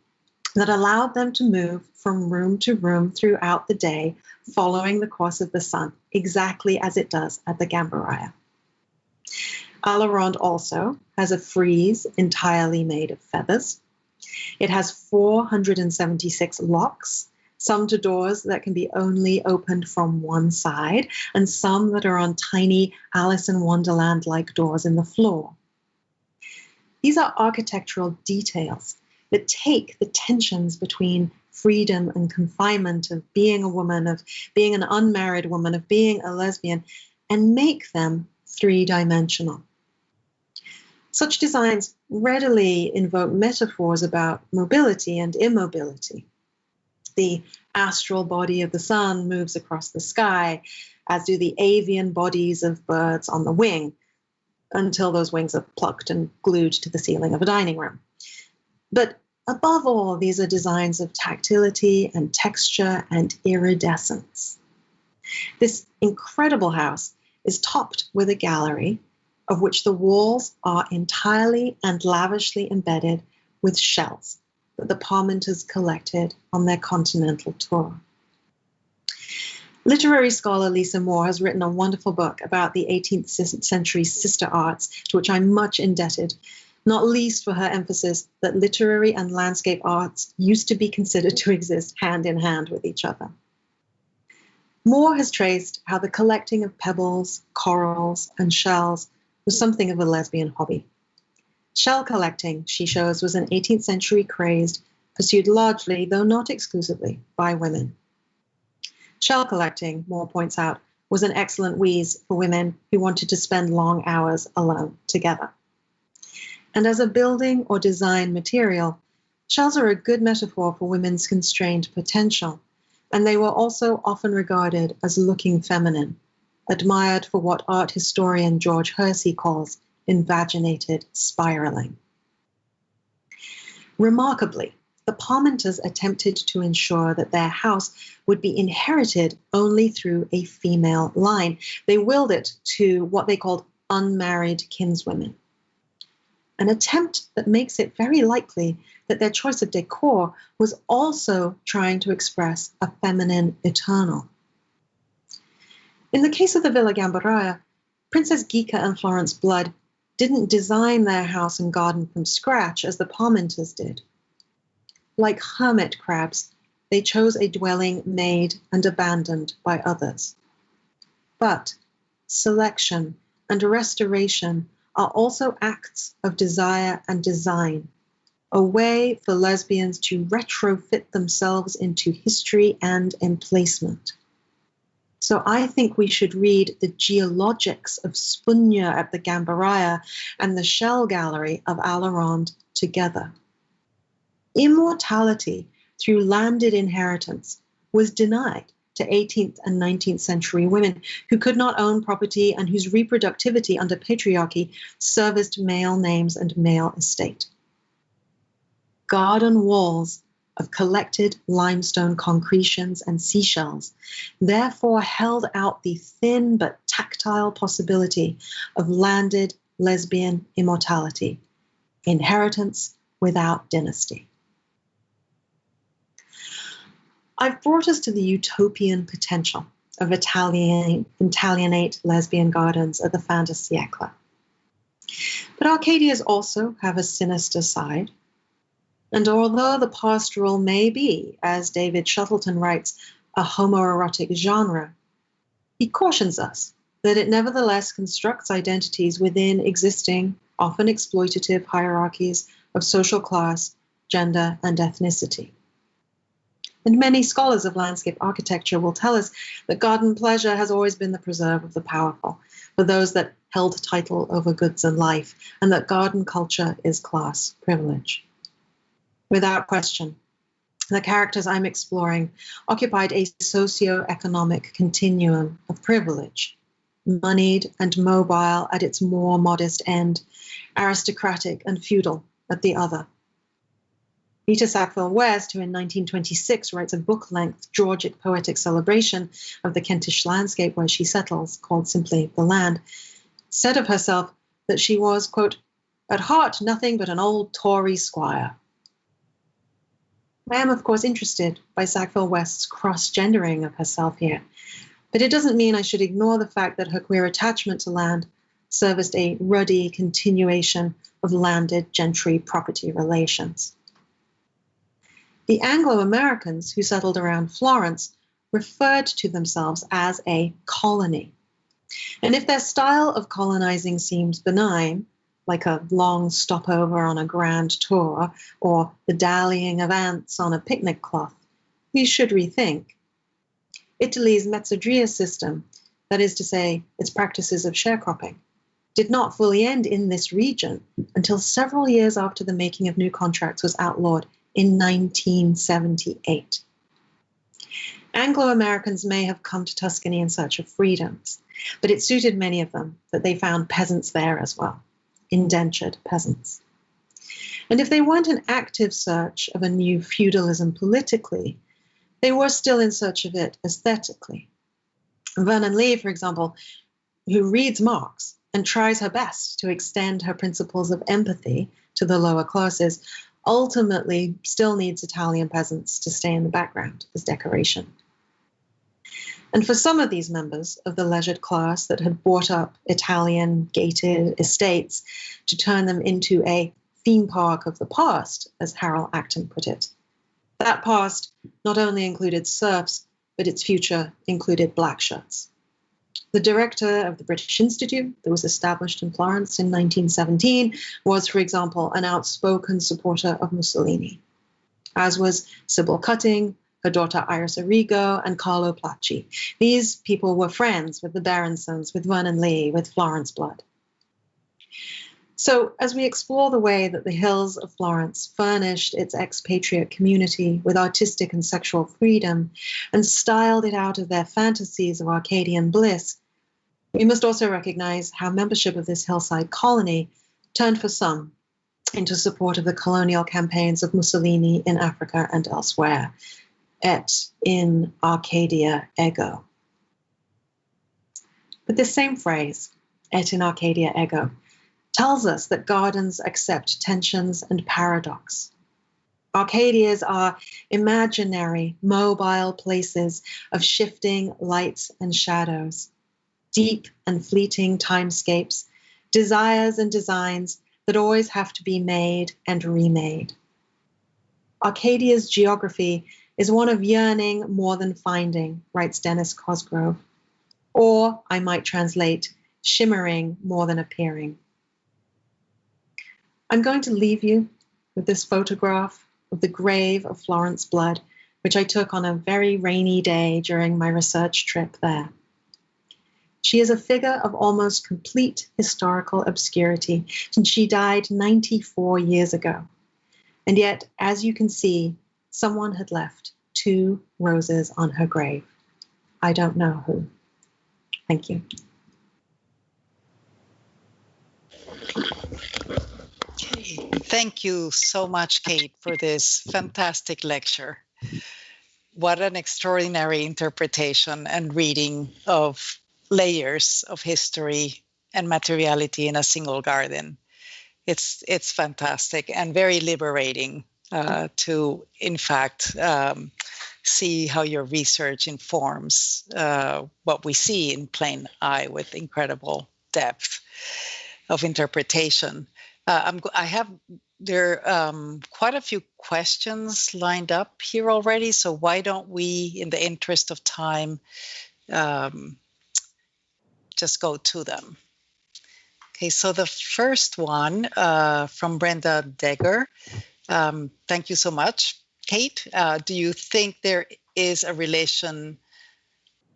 that allowed them to move from room to room throughout the day, following the course of the sun, exactly as it does at the Gamberaia. Alarand also has a frieze entirely made of feathers. It has 476 locks, some to doors that can be only opened from one side, and some that are on tiny Alice in Wonderland-like doors in the floor. These are architectural details that take the tensions between freedom and confinement, of being a woman, of being an unmarried woman, of being a lesbian, and make them three-dimensional. Such designs readily invoke metaphors about mobility and immobility. The astral body of the sun moves across the sky, as do the avian bodies of birds on the wing, until those wings are plucked and glued to the ceiling of a dining room. But above all, these are designs of tactility and texture and iridescence. This incredible house is topped with a gallery of which the walls are entirely and lavishly embedded with shells that the Parmenters collected on their continental tour. Literary scholar Lisa Moore has written a wonderful book about the 18th century sister arts, to which I'm much indebted, not least for her emphasis that literary and landscape arts used to be considered to exist hand in hand with each other. Moore has traced how the collecting of pebbles, corals, and shells was something of a lesbian hobby. Shell collecting, she shows, was an 18th century craze pursued largely, though not exclusively, by women. Shell collecting, Moore points out, was an excellent wheeze for women who wanted to spend long hours alone together. And as a building or design material, shells are a good metaphor for women's constrained potential, and they were also often regarded as looking feminine, admired for what art historian George Hersey calls invaginated spiraling. Remarkably, the Parmenters attempted to ensure that their house would be inherited only through a female line. They willed it to what they called unmarried kinswomen, an attempt that makes it very likely that their choice of decor was also trying to express a feminine eternal. In the case of the Villa Gamberaia, Princess Ghica and Florence Blood didn't design their house and garden from scratch as the Parmenters did. Like hermit crabs, they chose a dwelling made and abandoned by others. But selection and restoration are also acts of desire and design, a way for lesbians to retrofit themselves into history and emplacement. So I think we should read the geologics of Spunia at the Gamberaia and the Shell Gallery of Alarand together. Immortality through landed inheritance was denied to 18th and 19th century women who could not own property and whose reproductivity under patriarchy serviced male names and male estate. Garden walls of collected limestone concretions and seashells therefore held out the thin but tactile possibility of landed lesbian immortality, inheritance without dynasty. I've brought us to the utopian potential of Italianate lesbian gardens at the Fin-de-Siècle. But Arcadias also have a sinister side. And although the pastoral may be, as David Shuttleton writes, a homoerotic genre, he cautions us that it nevertheless constructs identities within existing, often exploitative hierarchies of social class, gender, and ethnicity. And many scholars of landscape architecture will tell us that garden pleasure has always been the preserve of the powerful, for those that held title over goods and life, and that garden culture is class privilege. Without question, the characters I'm exploring occupied a socio-economic continuum of privilege, moneyed and mobile at its more modest end, aristocratic and feudal at the other. Rita Sackville-West, who in 1926 writes a book-length Georgic poetic celebration of the Kentish landscape where she settles, called simply The Land, said of herself that she was, quote, at heart nothing but an old Tory squire. I am, of course, interested by Sackville-West's cross-gendering of herself here, but it doesn't mean I should ignore the fact that her queer attachment to land serviced a ruddy continuation of landed gentry property relations. The Anglo-Americans who settled around Florence referred to themselves as a colony. And if their style of colonizing seems benign, like a long stopover on a grand tour or the dallying of ants on a picnic cloth, we should rethink. Italy's mezzodria system, that is to say, its practices of sharecropping, did not fully end in this region until several years after the making of new contracts was outlawed in 1978. Anglo-Americans may have come to Tuscany in search of freedoms, but it suited many of them that they found peasants there as well, indentured peasants. And if they weren't in active search of a new feudalism politically, they were still in search of it aesthetically. Vernon Lee, for example, who reads Marx and tries her best to extend her principles of empathy to the lower classes, ultimately still needs Italian peasants to stay in the background as decoration. And for some of these members of the leisured class that had bought up Italian gated estates to turn them into a theme park of the past, as Harold Acton put it, that past not only included serfs, but its future included black shirts. The director of the British Institute that was established in Florence in 1917 was, for example, an outspoken supporter of Mussolini, as was Sybil Cutting, her daughter Iris Arrigo, and Carlo Placci. These people were friends with the Berensons, with Vernon Lee, with Florence Blood. So as we explore the way that the hills of Florence furnished its expatriate community with artistic and sexual freedom and styled it out of their fantasies of Arcadian bliss, we must also recognize how membership of this hillside colony turned for some into support of the colonial campaigns of Mussolini in Africa and elsewhere, et in Arcadia ego. But this same phrase, et in Arcadia ego, tells us that gardens accept tensions and paradox. Arcadias are imaginary, mobile places of shifting lights and shadows, deep and fleeting timescapes, desires and designs that always have to be made and remade. Arcadia's geography is one of yearning more than finding, writes Dennis Cosgrove. Or, I might translate, shimmering more than appearing. I'm going to leave you with this photograph of the grave of Florence Blood, which I took on a very rainy day during my research trip there. She is a figure of almost complete historical obscurity, since she died 94 years ago. And yet, as you can see, someone had left 2 roses on her grave. I don't know who. Thank you. Okay. Thank you so much, Kate, for this fantastic lecture. What an extraordinary interpretation and reading of layers of history and materiality in a single garden. It's fantastic and very liberating to, in fact, see how your research informs what we see in plain eye with incredible depth of interpretation. I have quite a few questions lined up here already, so why don't we, in the interest of time, just go to them. Okay, so the first one from Brenda Degger. Thank you so much. Kate, do you think there is a relation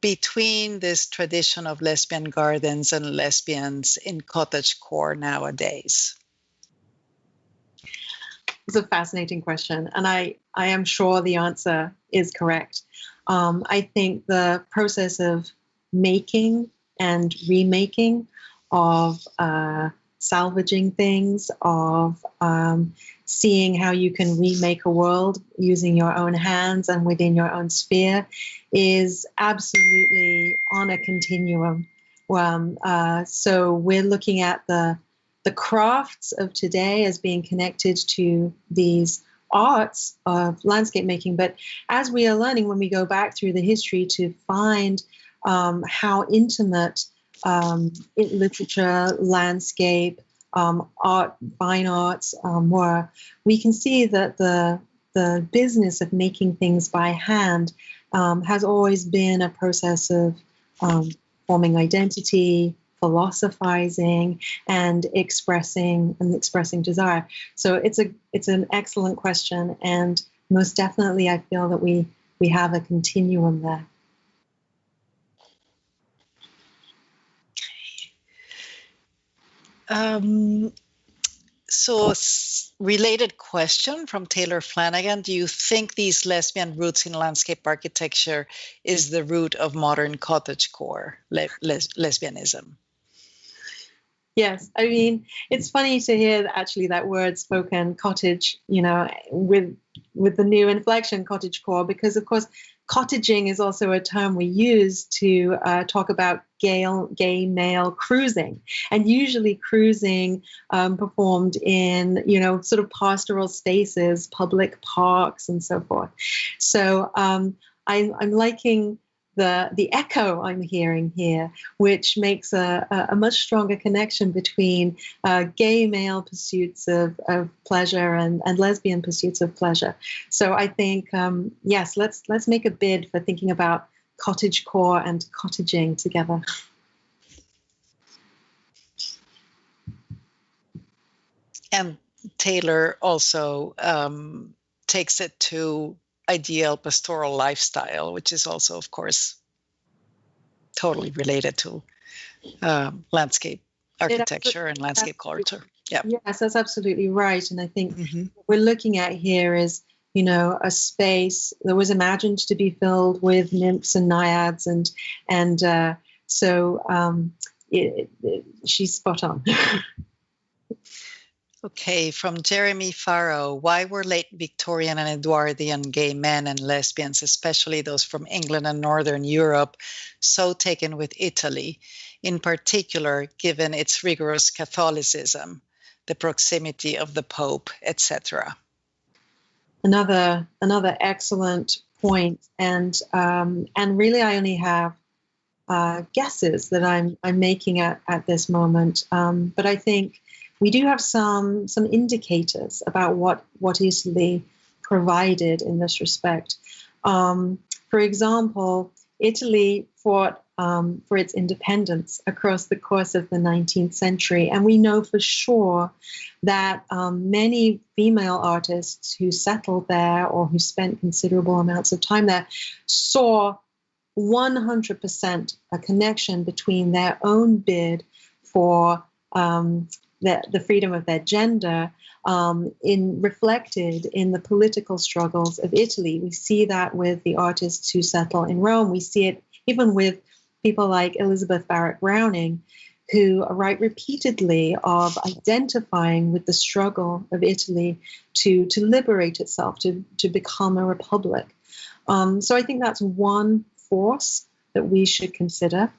between this tradition of lesbian gardens and lesbians in cottagecore nowadays? It's a fascinating question, and I am sure the answer is correct. I think the process of making and remaking, of salvaging things, of seeing how you can remake a world using your own hands and within your own sphere, is absolutely on a continuum. So we're looking at the crafts of today as being connected to these arts of landscape making. But as we are learning, when we go back through the history to find how intimate literature, landscape, art, fine arts were, we can see that the business of making things by hand has always been a process of forming identity, philosophizing, and expressing desire. So it's an excellent question, and most definitely I feel that we have a continuum there. So, related question from Taylor Flanagan. Do you think these lesbian roots in landscape architecture is the root of modern cottagecore lesbianism? Yes, I mean, it's funny to hear actually that word spoken, cottage, with the new inflection, cottagecore, because of course, cottaging is also a term we use to talk about gay male cruising, and usually cruising performed in, sort of pastoral spaces, public parks, and so forth. So I'm liking the echo I'm hearing here, which makes a much stronger connection between gay male pursuits of pleasure and lesbian pursuits of pleasure. So I think, yes, let's make a bid for thinking about cottagecore and cottaging together. And Taylor also takes it to ideal pastoral lifestyle, which is also, of course, totally related to landscape architecture and landscape culture. Yeah. Yes, that's absolutely right. And I think what we're looking at here is, a space that was imagined to be filled with nymphs and naiads, and so she's spot on. Okay, from Jeremy Farrow, why were late Victorian and Edwardian gay men and lesbians, especially those from England and Northern Europe, so taken with Italy, in particular, given its rigorous Catholicism, the proximity of the Pope, etc.? Another excellent point, and really I only have guesses that I'm making at this moment, but I think we do have some indicators about what Italy provided in this respect. For example, Italy fought for its independence across the course of the 19th century, and we know for sure that many female artists who settled there or who spent considerable amounts of time there saw 100% a connection between their own bid for the freedom of their gender reflected in the political struggles of Italy. We see that with the artists who settle in Rome. We see it even with people like Elizabeth Barrett Browning, who write repeatedly of identifying with the struggle of Italy to liberate itself, to become a republic. So I think that's one force that we should consider.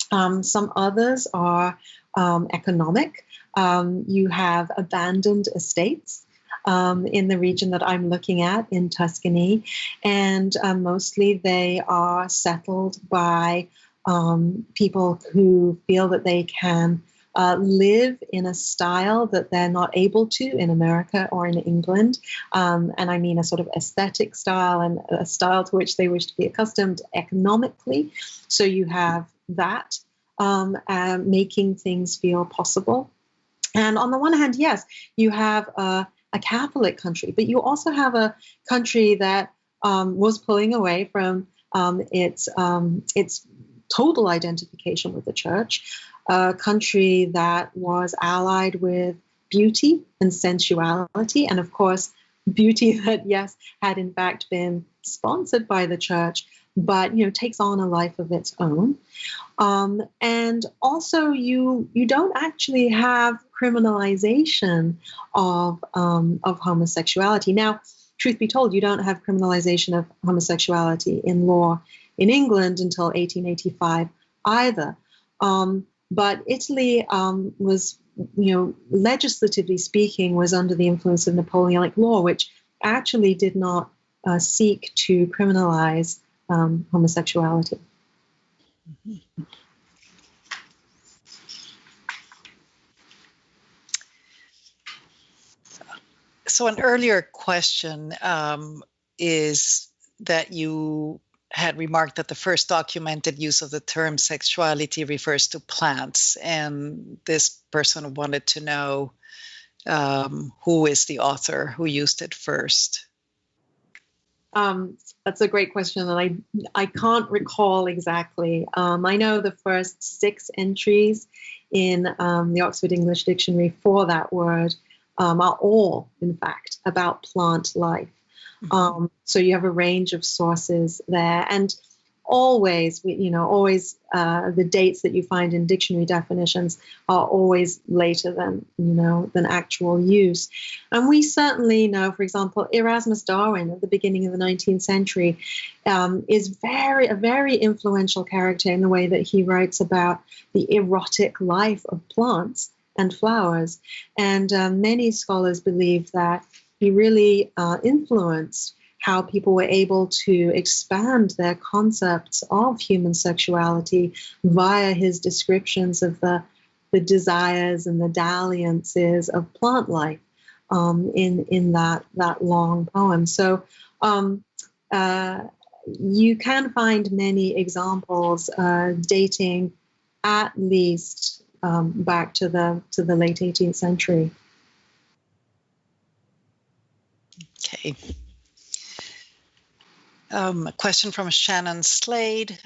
Some others are economic. You have abandoned estates in the region that I'm looking at in Tuscany, and mostly they are settled by people who feel that they can live in a style that they're not able to in America or in England. And I mean a sort of aesthetic style and a style to which they wish to be accustomed economically. So you have that making things feel possible. And on the one hand, yes, you have a Catholic country, but you also have a country that was pulling away from its total identification with the church, a country that was allied with beauty and sensuality, and of course, beauty that, yes, had in fact been sponsored by the church, but takes on a life of its own. And also, you don't actually have criminalization of homosexuality. Now, truth be told, you don't have criminalization of homosexuality in law in England until 1885 either. But Italy was, legislatively speaking, was under the influence of Napoleonic law, which actually did not seek to criminalize homosexuality. So an earlier question is that you had remarked that the first documented use of the term sexuality refers to plants, and this person wanted to know who is the author who used it first. That's a great question, and I can't recall exactly. I know the first 6 entries in the Oxford English Dictionary for that word are all, in fact, about plant life. Mm-hmm. So you have a range of sources there, and always the dates that you find in dictionary definitions are always later than actual use. And we certainly know, for example, Erasmus Darwin at the beginning of the 19th century is a very influential character in the way that he writes about the erotic life of plants and flowers. And many scholars believe that he really influenced how people were able to expand their concepts of human sexuality via his descriptions of the desires and the dalliances of plant life in that long poem. So you can find many examples dating at least back to the late 18th century. Okay. A question from Shannon Slade.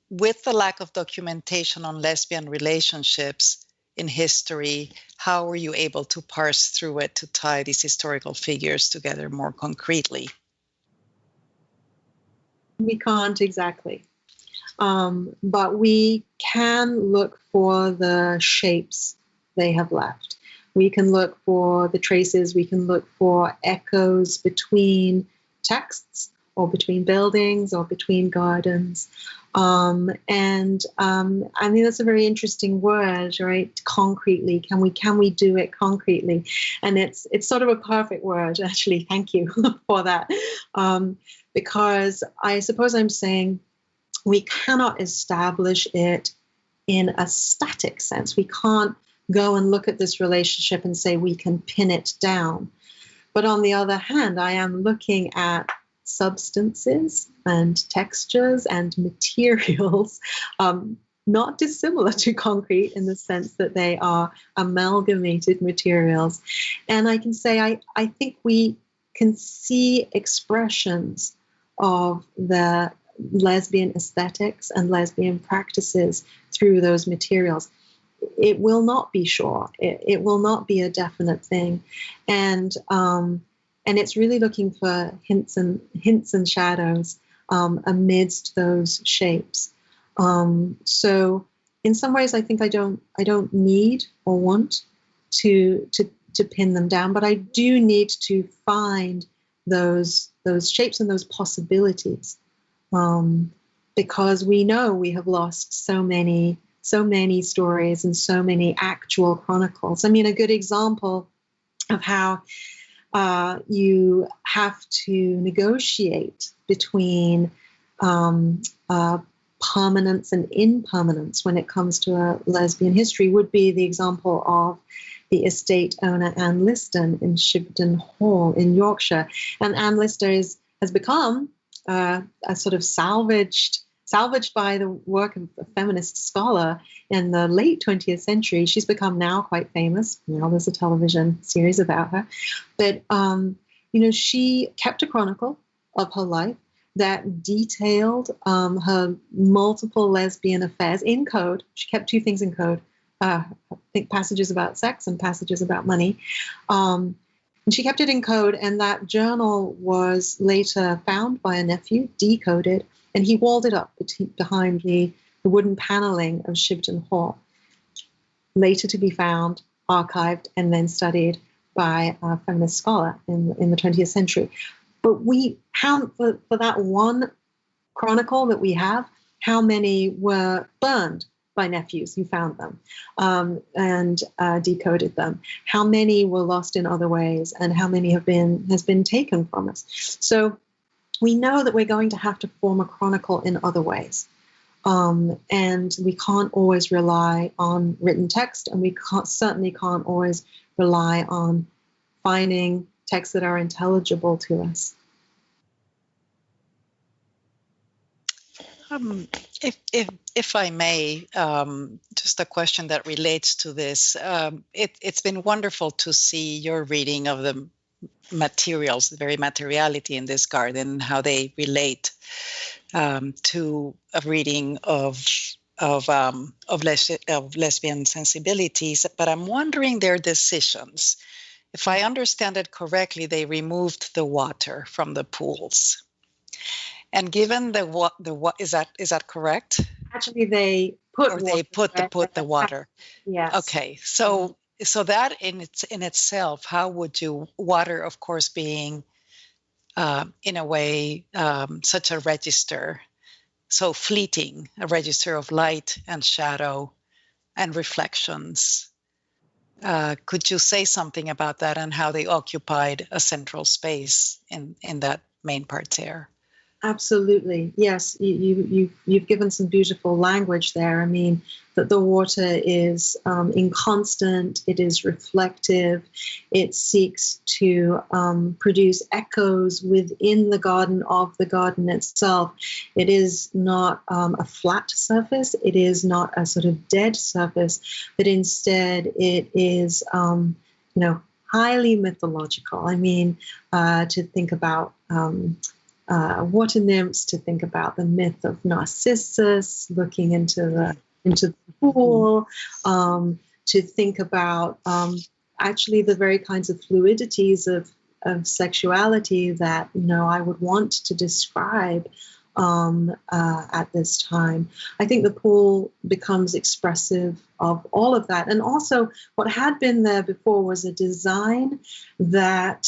With the lack of documentation on lesbian relationships in history, how were you able to parse through it to tie these historical figures together more concretely? We can't exactly. But we can look for the shapes they have left. We can look for the traces. We can look for echoes between texts or between buildings or between gardens. I mean, that's a very interesting word, right? Concretely. Can we do it concretely? And it's sort of a perfect word, actually. Thank you for that. Because I suppose I'm saying we cannot establish it in a static sense. We can't go and look at this relationship and say we can pin it down. But on the other hand, I am looking at substances and textures and materials, not dissimilar to concrete in the sense that they are amalgamated materials. And I can say I think we can see expressions of the lesbian aesthetics and lesbian practices through those materials. It will not be sure. It will not be a definite thing, and it's really looking for hints and shadows amidst those shapes. So, in some ways, I think I don't need or want to pin them down, but I do need to find those shapes and those possibilities, because we know we have lost so many stories and so many actual chronicles. I mean, a good example of how you have to negotiate between permanence and impermanence when it comes to a lesbian history would be the example of the estate owner Anne Lister in Shibden Hall in Yorkshire. And Anne Lister has become a sort of salvaged by the work of a feminist scholar in the late 20th century. She's become now quite famous. Now there's a television series about her. But, she kept a chronicle of her life that detailed her multiple lesbian affairs in code. She kept 2 things in code. I think passages about sex and passages about money. And she kept it in code, and that journal was later found by a nephew, decoded, and he walled it up behind the wooden paneling of Shibden Hall, later to be found, archived, and then studied by a feminist scholar in the 20th century. But for that one chronicle that we have, how many were burned by nephews who found them and decoded them? How many were lost in other ways, and how many has been taken from us? So we know that we're going to have to form a chronicle in other ways. And we can't always rely on written text, and we certainly can't always rely on finding texts that are intelligible to us. If I may, just a question that relates to this. It's been wonderful to see your reading of the materials, the very materiality in this garden, how they relate to a reading of lesbian sensibilities. But I'm wondering their decisions. If I understand it correctly, they removed the water from the pools. And given is that correct? Actually, they put or water. They put the water. Yes. Okay. So that in itself, how would you, water, of course, being in a way such a register, so fleeting, a register of light and shadow and reflections. Could you say something about that and how they occupied a central space in that main parterre? Absolutely, yes. You've given some beautiful language there. I mean, that the water is inconstant, it is reflective, it seeks to produce echoes within the garden of the garden itself. It is not a flat surface, it is not a sort of dead surface, but instead it is, highly mythological. I mean, to think about water nymphs, to think about the myth of Narcissus looking into the pool, to think about actually the very kinds of fluidities of sexuality that I would want to describe at this time. I think the pool becomes expressive of all of that, and also what had been there before was a design that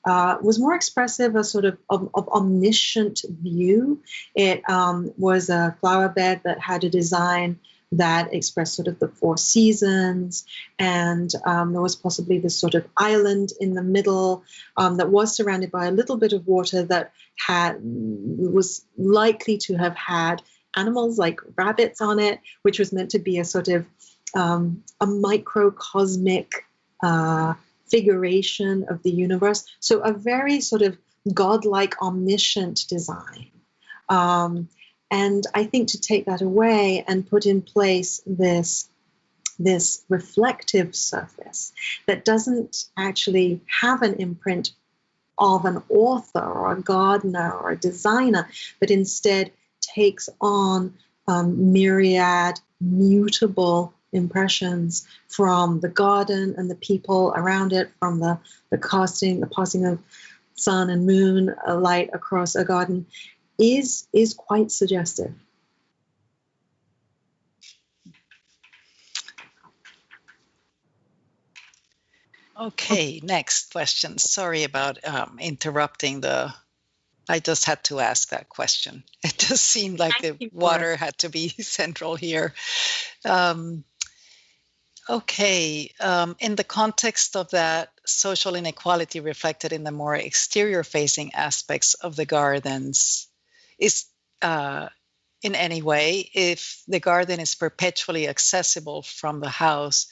was more expressive, a sort of omniscient view. It was a flower bed that had a design that expressed sort of the four seasons, and there was possibly this sort of island in the middle that was surrounded by a little bit of water that was likely to have had animals like rabbits on it, which was meant to be a sort of a microcosmic figuration of the universe. So a very sort of godlike, omniscient design. And I think to take that away and put in place this reflective surface that doesn't actually have an imprint of an author or a gardener or a designer, but instead takes on myriad mutable impressions from the garden and the people around it, from the passing of sun and moon light across a garden, is quite suggestive. Okay, next question. Sorry about interrupting I just had to ask that question. It just seemed like the water had to be central here. Okay, in the context of that social inequality reflected in the more exterior-facing aspects of the gardens, is in any way, if the garden is perpetually accessible from the house,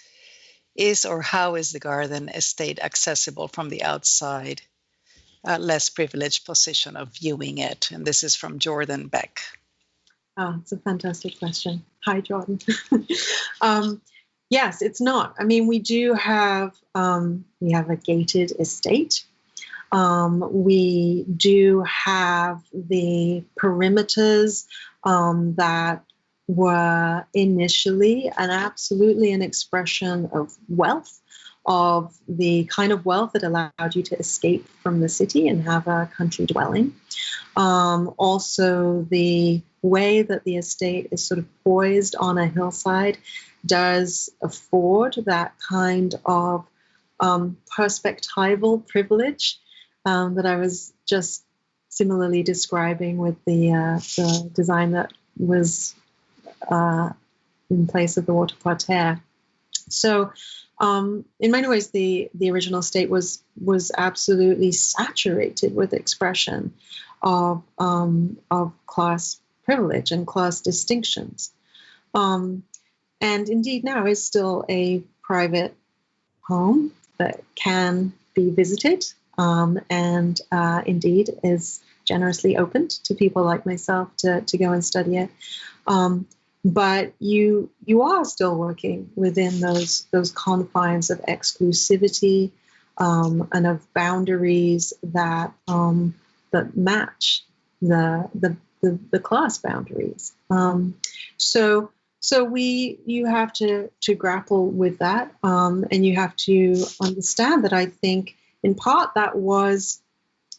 how is the garden estate accessible from the outside, less privileged position of viewing it? And this is from Jordan Beck. Oh, it's a fantastic question. Hi, Jordan. Yes, it's not. I mean, we have a gated estate. We do have the perimeters that were initially and absolutely an expression of wealth, of the kind of wealth that allowed you to escape from the city and have a country dwelling. Also, the way that the estate is sort of poised on a hillside does afford that kind of perspectival privilege that I was just similarly describing with the design that was in place of the water parterre. So in many ways, the original estate was absolutely saturated with expression of class privilege and class distinctions. And indeed now is still a private home that can be visited, and indeed is generously opened to people like myself to go and study it. But you are still working within those confines of exclusivity, and of boundaries that that match the class boundaries. So you have to grapple with that, and you have to understand that I think in part that was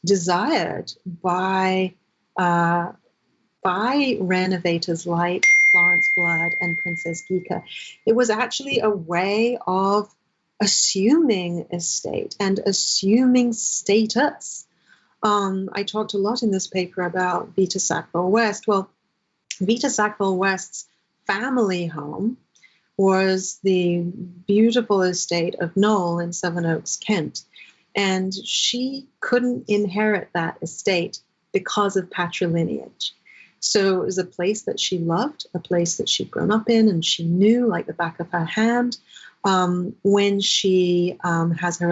desired by renovators like Florence Blood and Princess Geeka. It was actually a way of assuming estate and assuming status. I talked a lot in this paper about Vita Sackville West. Well, Vita Sackville West's family home was the beautiful estate of Knoll in Sevenoaks, Kent. And she couldn't inherit that estate because of patrilineage. So it was a place that she loved, a place that she'd grown up in and she knew like the back of her hand. When she has her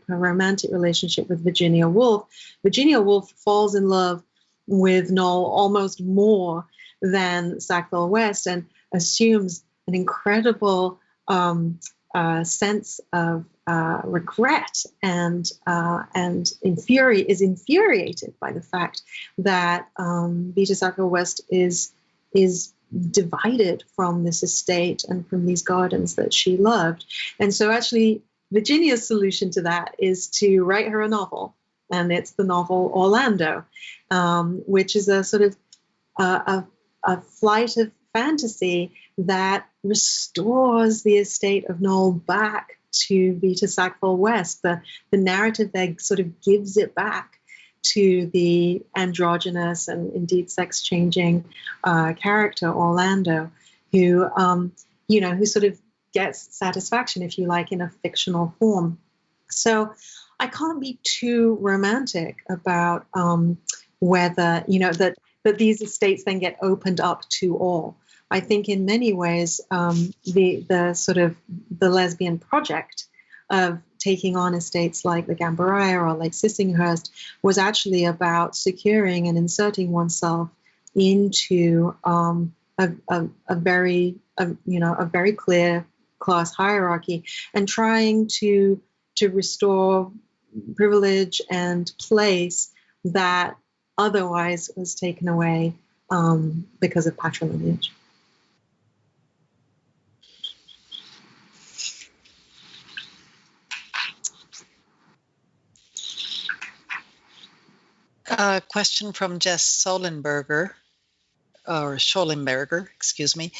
romantic relationship with Virginia Woolf falls in love with Knoll almost more than Sackville West and assumes an incredible sense of regret and is infuriated by the fact that Vita Sackville West is divided from this estate and from these gardens that she loved. And so actually Virginia's solution to that is to write her a novel, and it's the novel Orlando, which is a sort of a flight of fantasy that restores the estate of Knoll back to Vita Sackville West. The narrative there sort of gives it back to the androgynous and indeed sex-changing character Orlando, who sort of gets satisfaction, if you like, in a fictional form. So I can't be too romantic about whether that these estates then get opened up to all. I think in many ways the sort of the lesbian project of taking on estates like the Gamberaia or like Sissinghurst was actually about securing and inserting oneself into a very clear class hierarchy and trying to restore privilege and place that otherwise was taken away because of patronage. A question from Jess Schollenberger, excuse me.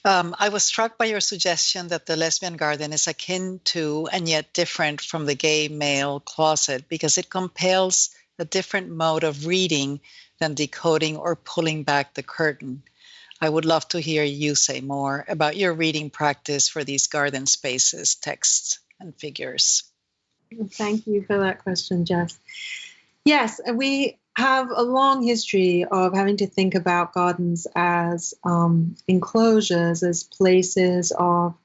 I was struck by your suggestion that the lesbian garden is akin to and yet different from the gay male closet because it compels a different mode of reading than decoding or pulling back the curtain. I would love to hear you say more about your reading practice for these garden spaces, texts, and figures. Thank you for that question, Jess. Yes, we have a long history of having to think about gardens as enclosures, as places of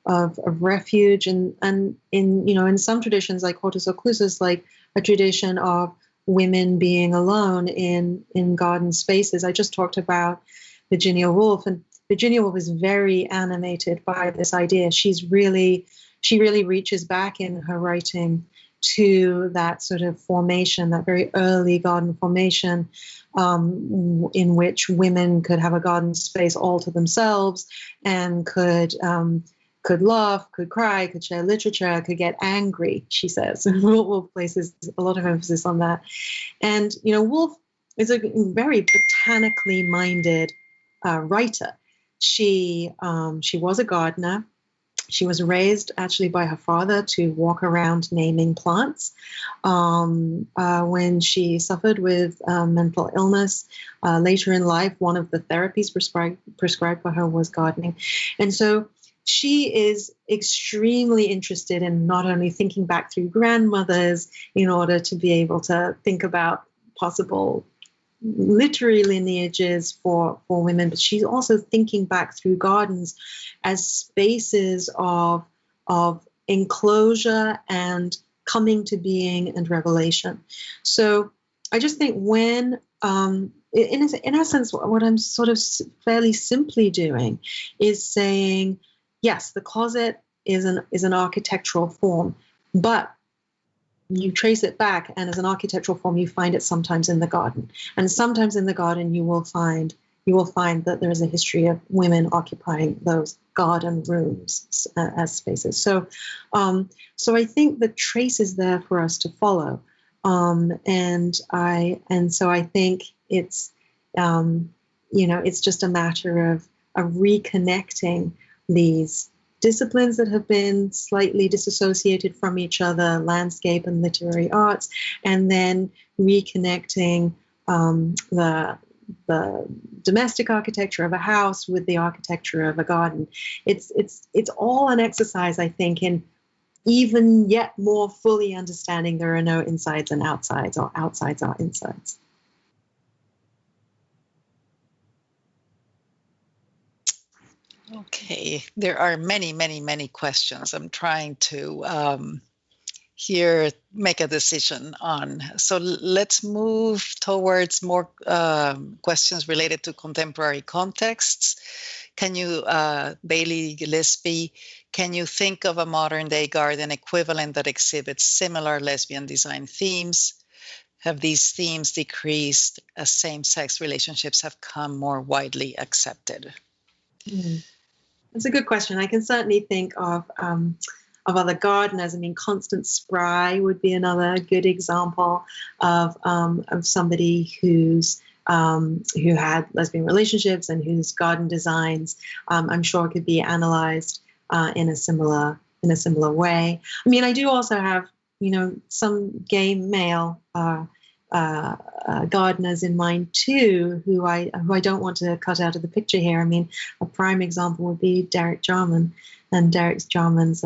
refuge, and in some traditions like hortus occlusus, like a tradition of women being alone in garden spaces. I just talked about Virginia Woolf, and Virginia Woolf is very animated by this idea. She really reaches back in her writing to that sort of formation, that very early garden formation, in which women could have a garden space all to themselves and could laugh, could cry, could share literature, could get angry, she says. Woolf places a lot of emphasis on that. And, Woolf is a very botanically minded writer. She was a gardener. She was raised actually by her father to walk around naming plants. When she suffered with mental illness later in life, one of the therapies prescribed for her was gardening. And so she is extremely interested in not only thinking back through grandmothers in order to be able to think about possible literary lineages for women, but she's also thinking back through gardens as spaces of enclosure and coming to being and revelation. So I just think when, in essence, what I'm sort of fairly simply doing is saying, yes, the closet is an architectural form, but you trace it back, and as an architectural form, you find it sometimes in the garden, and sometimes in the garden you will find that there is a history of women occupying those garden rooms as spaces. So I think the trace is there for us to follow, and so I think it's it's just a matter of reconnecting these disciplines that have been slightly disassociated from each other, landscape and literary arts, and then reconnecting the domestic architecture of a house with the architecture of a garden. It's all an exercise, I think, in even yet more fully understanding there are no insides and outsides, or outsides are insides. Okay, there are many, many, many questions I'm trying to here make a decision on. So let's move towards more questions related to contemporary contexts. Can you, Bailey Gillespie, can you think of a modern day garden equivalent that exhibits similar lesbian design themes? Have these themes decreased as same-sex relationships have come more widely accepted? That's a good question. I can certainly think of other gardeners. I mean, Constance Spry would be another good example of somebody who had lesbian relationships and whose garden designs, I'm sure, could be analyzed in a similar way. I mean, I do also have some gay male gardeners in mind too, who I don't want to cut out of the picture here. I mean, a prime example would be Derek Jarman, and Derek Jarman's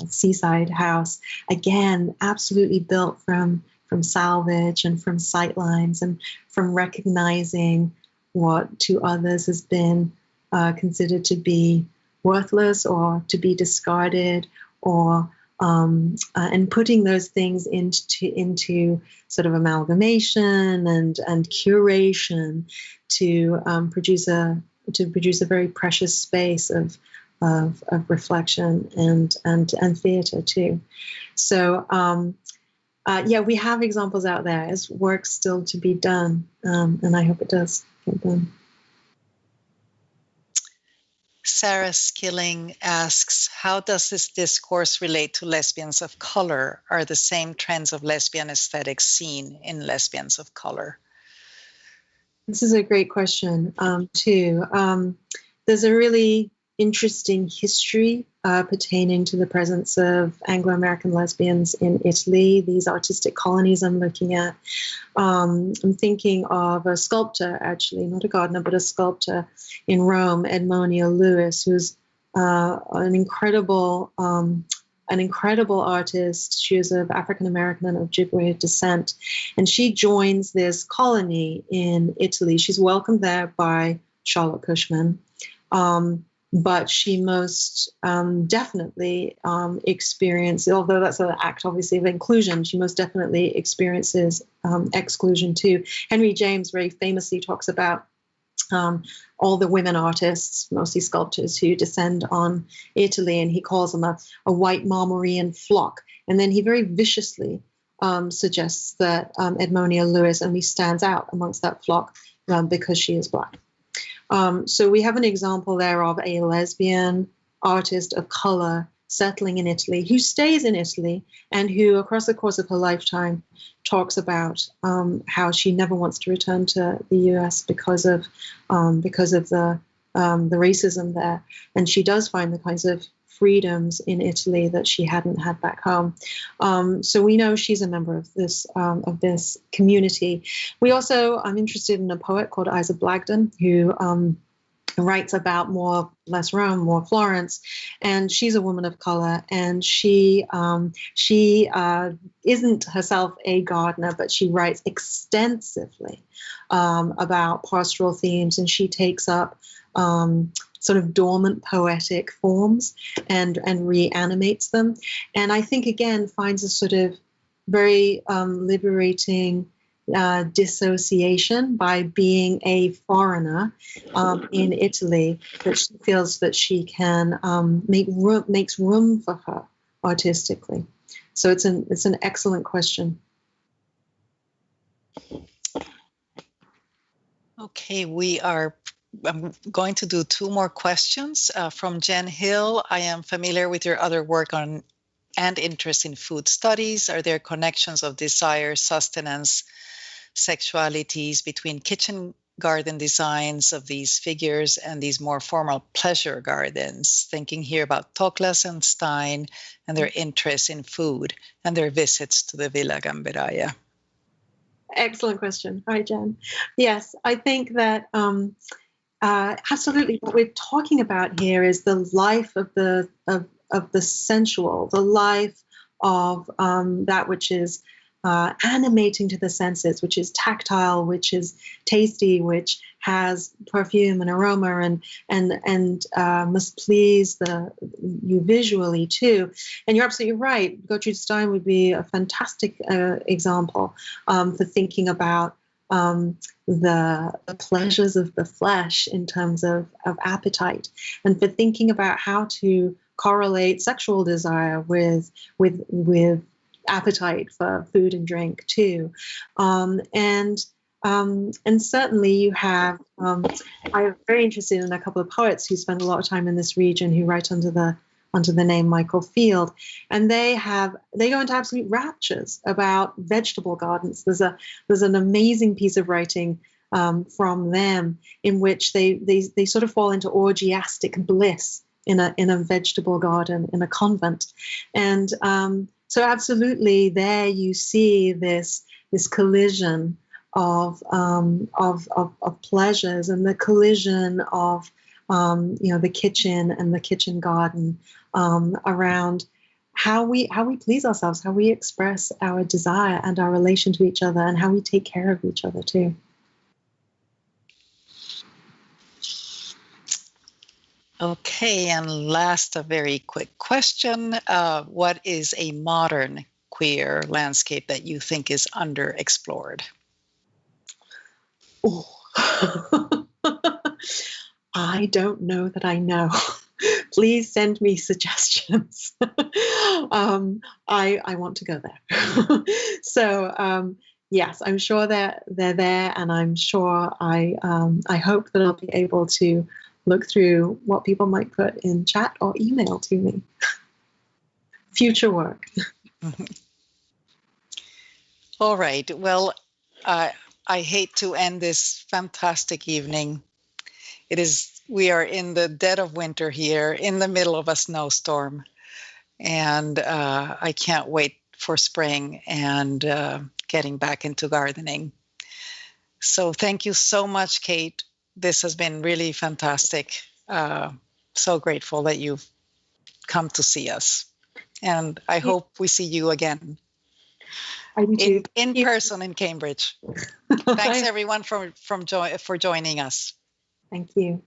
seaside house, again, absolutely built from salvage and from sightlines and from recognizing what to others has been considered to be worthless or to be discarded, or and putting those things into sort of amalgamation and curation to produce a very precious space of reflection and theater too. So we have examples out there. There's work still to be done, and I hope it does get done. Sarah Skilling asks, how does this discourse relate to lesbians of color? Are the same trends of lesbian aesthetics seen in lesbians of color? This is a great question, too. There's a really interesting history pertaining to the presence of Anglo-American lesbians in Italy, these artistic colonies I'm looking at. I'm thinking of a sculptor, actually, not a gardener, but a sculptor in Rome, Edmonia Lewis, who's an incredible artist. She is of African-American and Ojibwe descent, and she joins this colony in Italy. She's welcomed there by Charlotte Cushman, but she most definitely experiences, although that's an act obviously of inclusion, she most definitely experiences exclusion too. Henry James very famously talks about all the women artists, mostly sculptors, who descend on Italy, and he calls them a white Marmorean flock. And then he very viciously suggests that Edmonia Lewis only stands out amongst that flock because she is Black. So we have an example there of a lesbian artist of color settling in Italy, who stays in Italy, and who, across the course of her lifetime, talks about how she never wants to return to the U.S. because of the racism there, and she does find the kinds of freedoms in Italy that she hadn't had back home. So we know she's a member of this community. We also, I'm interested in a poet called Isa Blagden, who writes about more less Rome, more Florence, and she's a woman of color, and she isn't herself a gardener, but she writes extensively about pastoral themes, and she takes up sort of dormant poetic forms and reanimates them. And I think, again, finds a sort of very liberating dissociation by being a foreigner in Italy, that she feels that she can makes room for her artistically. So it's an excellent question. Okay, I'm going to do 2 more questions. From Jen Hill, I am familiar with your other work on and interest in food studies. Are there connections of desire, sustenance, sexualities between kitchen garden designs of these figures and these more formal pleasure gardens? Thinking here about Toklas and Stein and their interest in food and their visits to the Villa Gamberaia. Excellent question. Hi, Jen. Yes, I think that absolutely what we're talking about here is the life of the sensual, the life of that which is animating to the senses, which is tactile, which is tasty, which has perfume and aroma, and must please you visually too. And you're absolutely right. Gertrude Stein would be a fantastic example for thinking about the pleasures of the flesh in terms of appetite, and for thinking about how to correlate sexual desire with appetite for food and drink too. And certainly you have, I'm very interested in a couple of poets who spend a lot of time in this region, who write under the name Michael Field, and they go into absolute raptures about vegetable gardens. There's an amazing piece of writing from them in which they sort of fall into orgiastic bliss in a vegetable garden in a convent. And so absolutely there you see this collision of pleasures, and the collision of the kitchen and the kitchen garden around how we please ourselves, how we express our desire and our relation to each other, and how we take care of each other too. Okay, and last, a very quick question. What is a modern queer landscape that you think is underexplored? Oh. I don't know that I know. Please send me suggestions. I want to go there. So yes, I'm sure they're there, and I'm sure I hope that I'll be able to look through what people might put in chat or email to me. Future work. All right. Well, I hate to end this fantastic evening. We are in the dead of winter here, in the middle of a snowstorm, and I can't wait for spring and getting back into gardening. So thank you so much, Kate. This has been really fantastic. So grateful that you've come to see us. And I hope we see you again in person in Cambridge. Thanks everyone for joining us. Thank you.